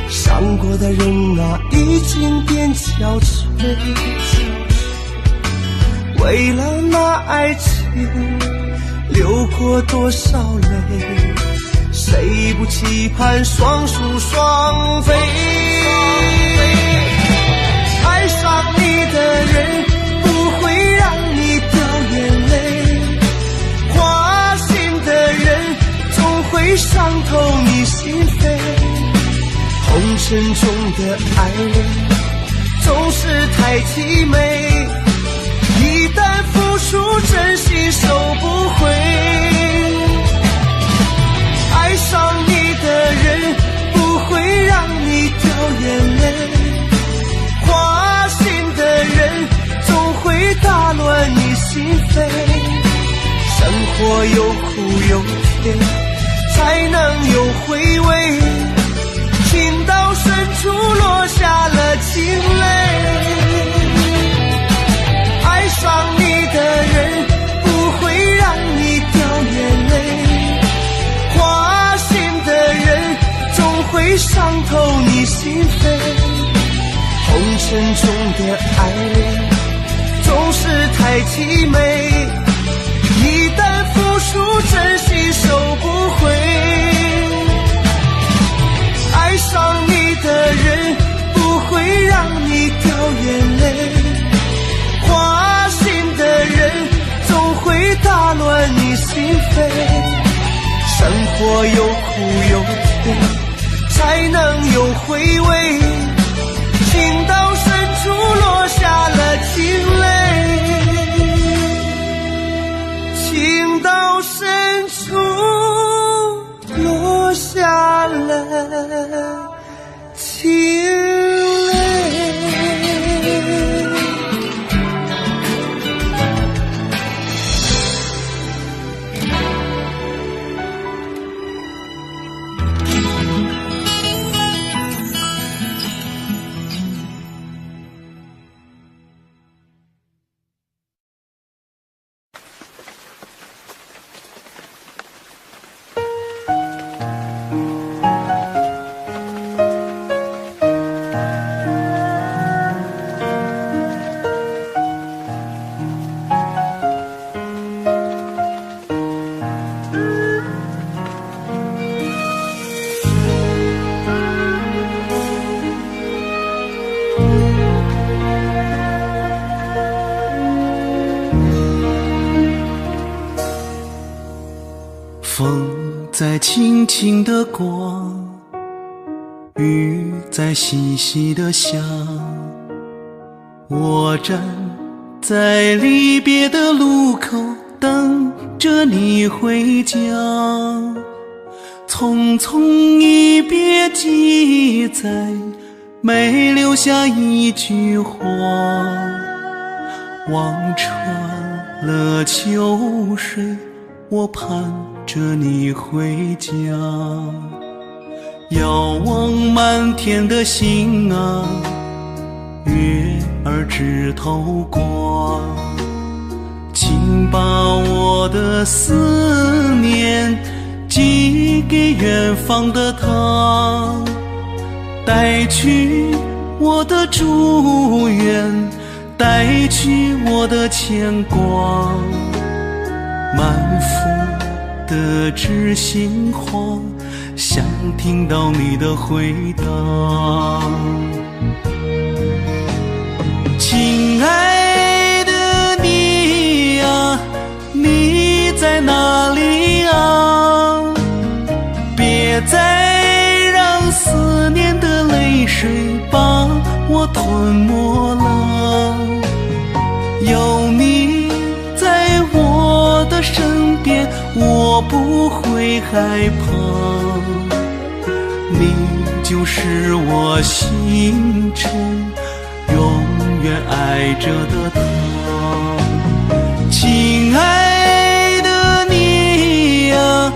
伤过的人啊已经变憔悴，为了那爱情流过多少泪，谁不期盼双宿双飞，爱上你的人不会让你掉眼泪，花心的人总会伤透你心扉，红尘中的爱恋总是太凄美，一旦付出真心收不回，爱上你的人不会让你掉眼泪，花心的人总会打乱你心扉，生活有苦有甜才能有回味，情到深处落下了情泪，爱上你的人不会让你掉眼泪，花心的人总会伤透你心扉，红尘中的爱恋总是太凄美，一旦付出真心收不回，爱上你的人不会让你掉眼泪，花心的人总会打乱你心扉，生活有苦有甜才能有回味，情到深处落下了情泪，情到深处落下了情泪。风在轻轻地刮，雨在细细地下，我站在离别的路口，等着你回家。匆匆一别记载，没留下一句话，望穿了秋水，我盼着你回家。遥望满天的星啊，月儿枝头挂，请把我的思念寄给远方的他，带去我的祝愿，带去我的牵挂，满腹的知心话，想听到你的回答。亲爱的你呀，你在哪里啊？别再让思念的泪水把我吞没了，有你在我的身边，我不会害怕，你就是我心中永远爱着的他。亲爱的你呀，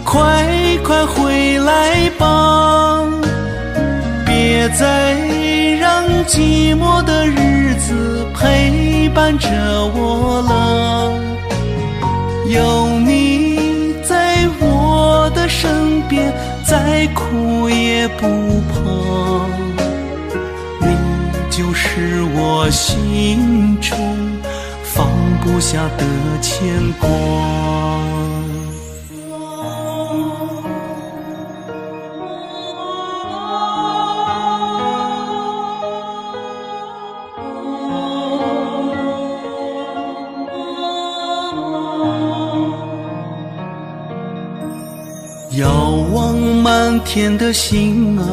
快快回来吧，别再让寂寞的日子陪伴着我了，有你在我的身边，再苦也不怕，你就是我心中放不下的牵挂。遥望满天的星啊，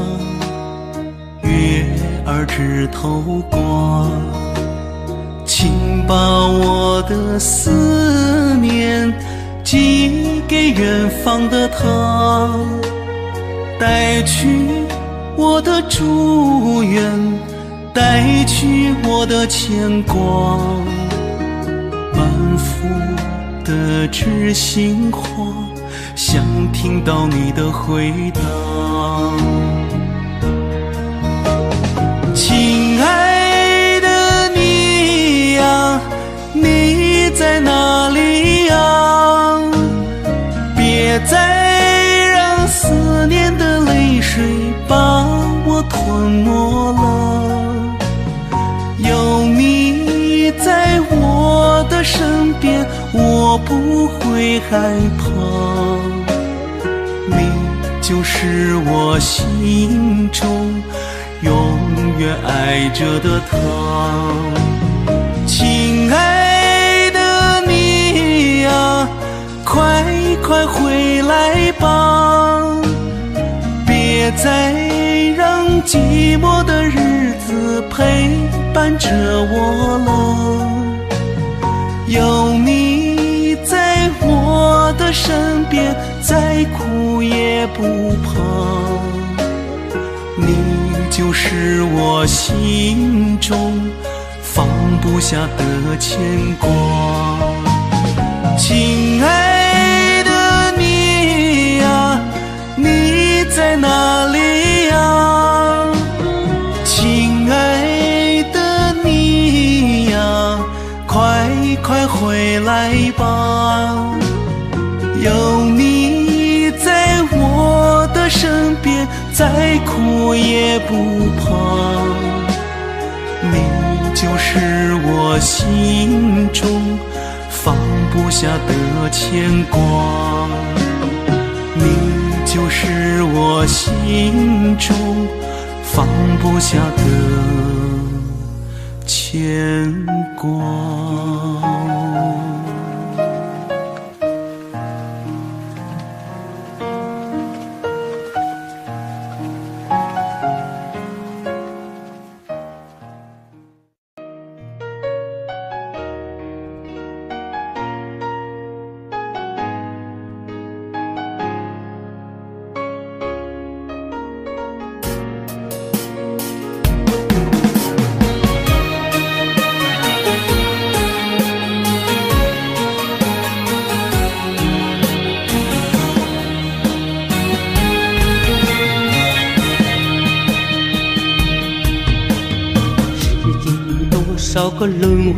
月儿直透光，请把我的思念寄给远方的他，带去我的祝愿，带去我的牵挂，满腹的知心话，想听到你的回答。亲爱的你呀，你在哪里呀？别再让思念的泪水把我吞没了，有你在我的身边，我不会害怕，你就是我心中永远爱着的他。亲爱的你呀，快快回来吧，别再让寂寞的日子陪伴着我了，有你在我的身边，再苦也不怕，你就是我心中放不下的牵挂。亲爱的你呀，你在哪里呀？亲爱的你呀，快快回来吧，有你在我的身边，再苦也不怕，你就是我心中放不下的牵挂，你就是我心中放不下的牵挂。少个轮回，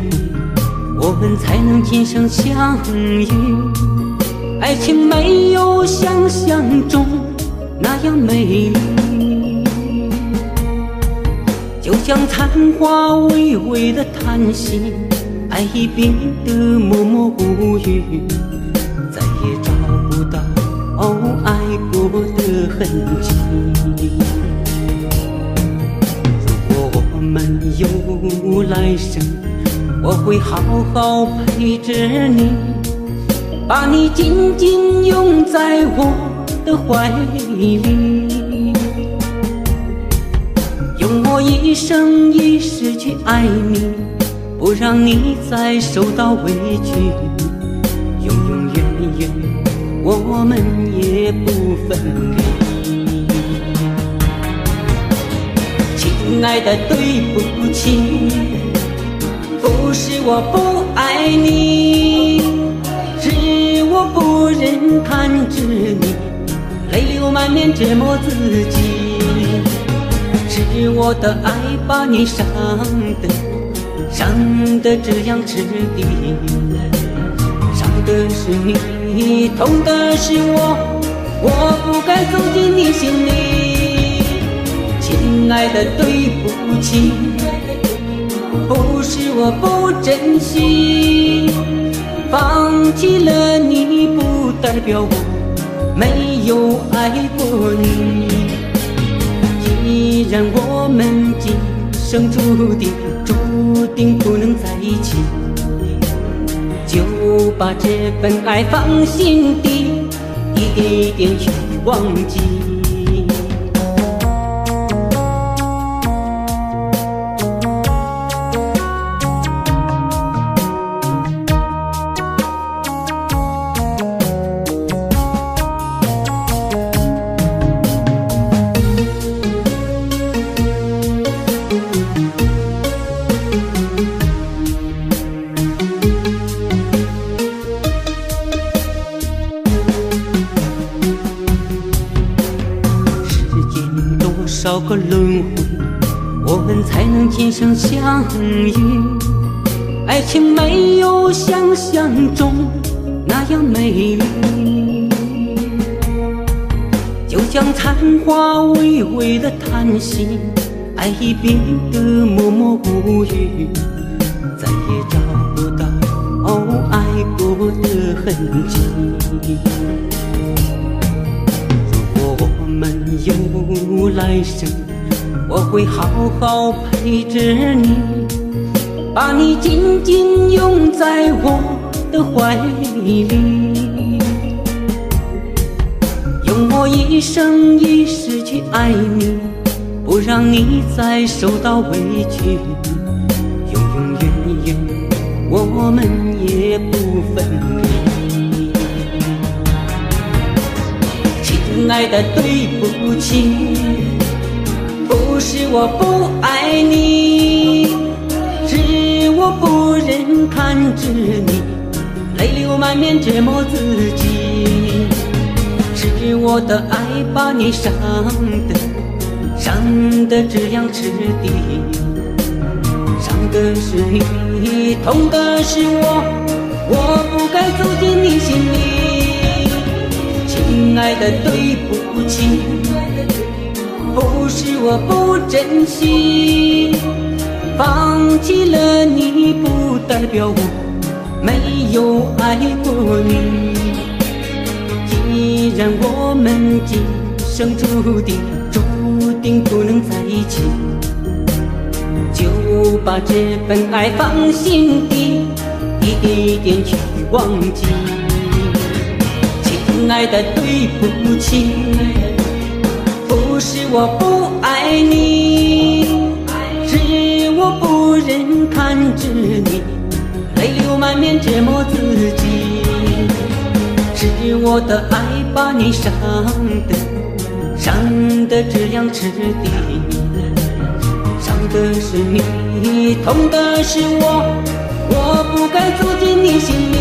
我们才能今生相遇。爱情没有想象中那样美丽，就像残花微微的叹息，爱已变得默默无语，再也找不到爱过的痕迹。如果我们有来生，我会好好陪着你，把你紧紧拥在我的怀里，用我一生一世去爱你，不让你再受到委屈，永永远远我们也不分离。亲爱的，对不起，不是我不爱你，是我不忍看着你泪流满面折磨自己，是我的爱把你伤得这样彻底，伤的是你，痛的是我，我不该走进你心里。亲爱的，对不起，不是我不珍惜，放弃了你不代表我没有爱过你。既然我们今生注定不能在一起，就把这份爱放心底，一点去忘记。多少个轮回，我们才能今生相遇？爱情没有想象中那样美丽，就像残花微微的叹息，爱已变得默默无语，再也找不到爱过的痕迹。我们有来生，我会好好陪着你，把你紧紧拥在我的怀里，用我一生一世去爱你，不让你再受到委屈，永永远远我们也不分离。亲爱的，对不起，不是我不爱你，是我不忍看着你泪流满面折磨自己，是我的爱把你伤得这样彻底，伤的是你，痛的是我，我不该走进你心里。亲爱的，对不起，不是我不珍惜，放弃了你不代表我没有爱过你。既然我们今生注定不能在一起，就把这份爱放心底，一点去忘记。亲爱的，对不起，不是我不爱你，是我不忍看着你泪流满面折磨自己，是我的爱把你伤得这样彻底，伤的是你，痛的是我，我不该走进你心里。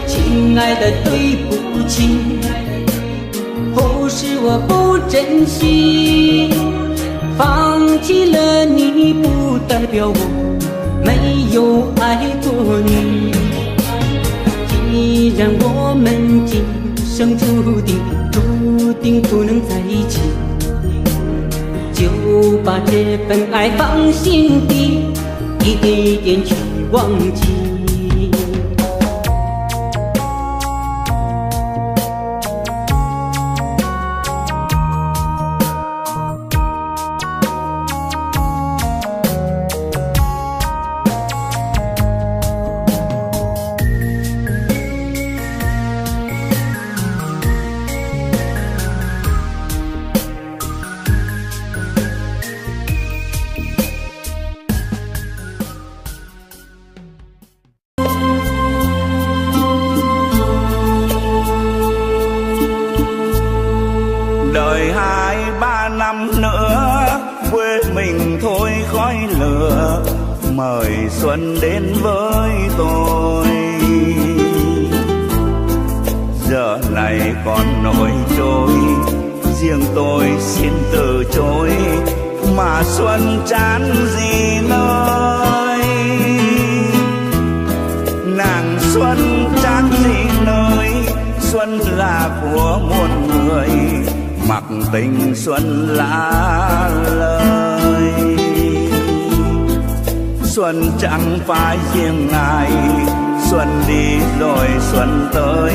亲爱的，对不起，不是我不珍惜，放弃了你不代表我没有爱过你。既然我们今生注定不能在一起，就把这份爱放心底，一点一点去忘记。Đợi 2-3 năm nữa quê mình thôi khói lửa, mời xuân đến với tôi. Giờ này còn nỗi trôi, riêng tôi xin từ chối, mà xuân chán gì nơi. Nàng xuân chán gì nơi, xuân là của muôn người, mặc tình xuân lá lời. Xuân chẳng phải riêng ngài, xuân đi rồi xuân tới,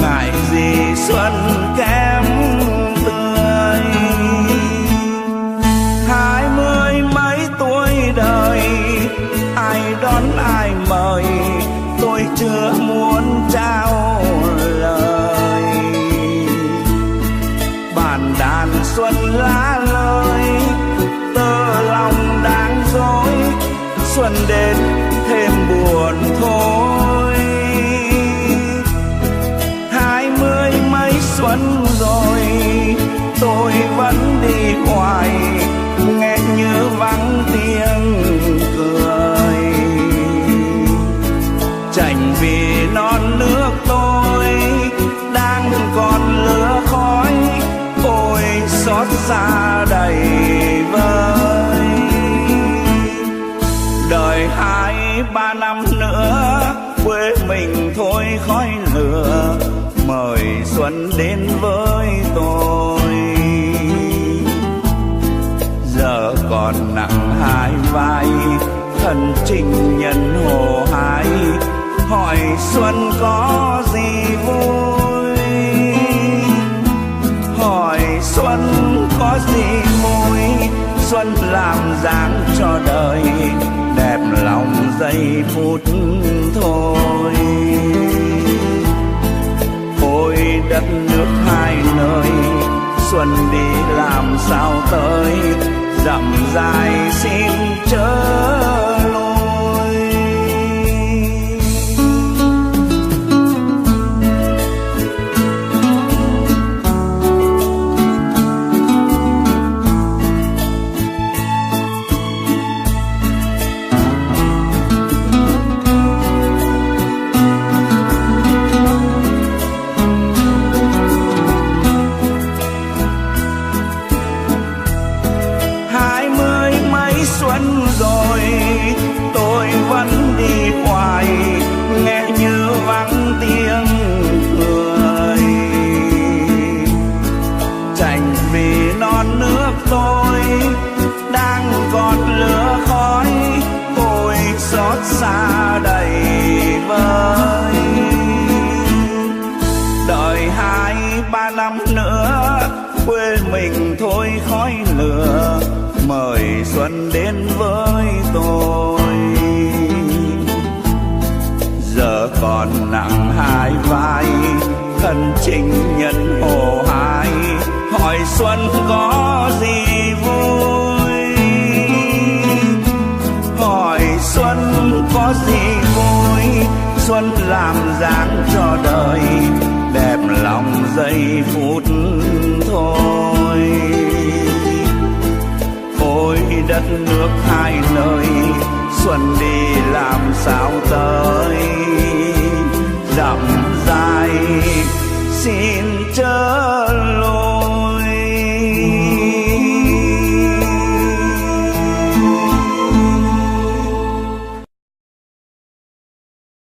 ngại gì xuân kém tươi. 20 mấy tuổi đời, ai đón ai mời, tôi chưa muốn trao lời. Bàn đàn xuân lá lời, tơ lòng đang dối, xuân đến thêm buồn thôi. 20 mấy xuân rồi, tôi vẫn đi hoài, nghe như vắng tiếng cười. Chạnh vì non nước tôi đang còn lửa khói, ôi xót xa đầy vơi. Đợi 2-3 năm nữa quê mình thôi khói lửa, mời xuân đến với tôi. Giờ còn nặng 2 vai, thân trinh nhân hồ hái, hỏi xuân có gì vui, hỏi xuân có gì vui. Xuân làm dáng cho đời, đẹp lòng giây phút thôi. Ôi đất nước hai nơi, xuân đi làm sao tới, dặm dài xin chớ lùi. Xuân rồi tôi vẫn đi hoài, nghe như vắng tiếng cười. Chạnh vì non nước tôi đang còn lửa khói, ôi xót xa đầy vơi. Đợi 2-3 năm nữa quê mình thôi khói lửa, mời xuân đến với tôi. Giờ còn nặng 2 vai, thân trinh nhân hồ hái, hỏi xuân có gì vui, hỏi xuân có gì vui. Xuân làm dáng cho đời, đẹp lòng giây phút thôi. Ôi đất nước hai nơi, xuân đi làm sao tới, dặm dài xin chớ lùi.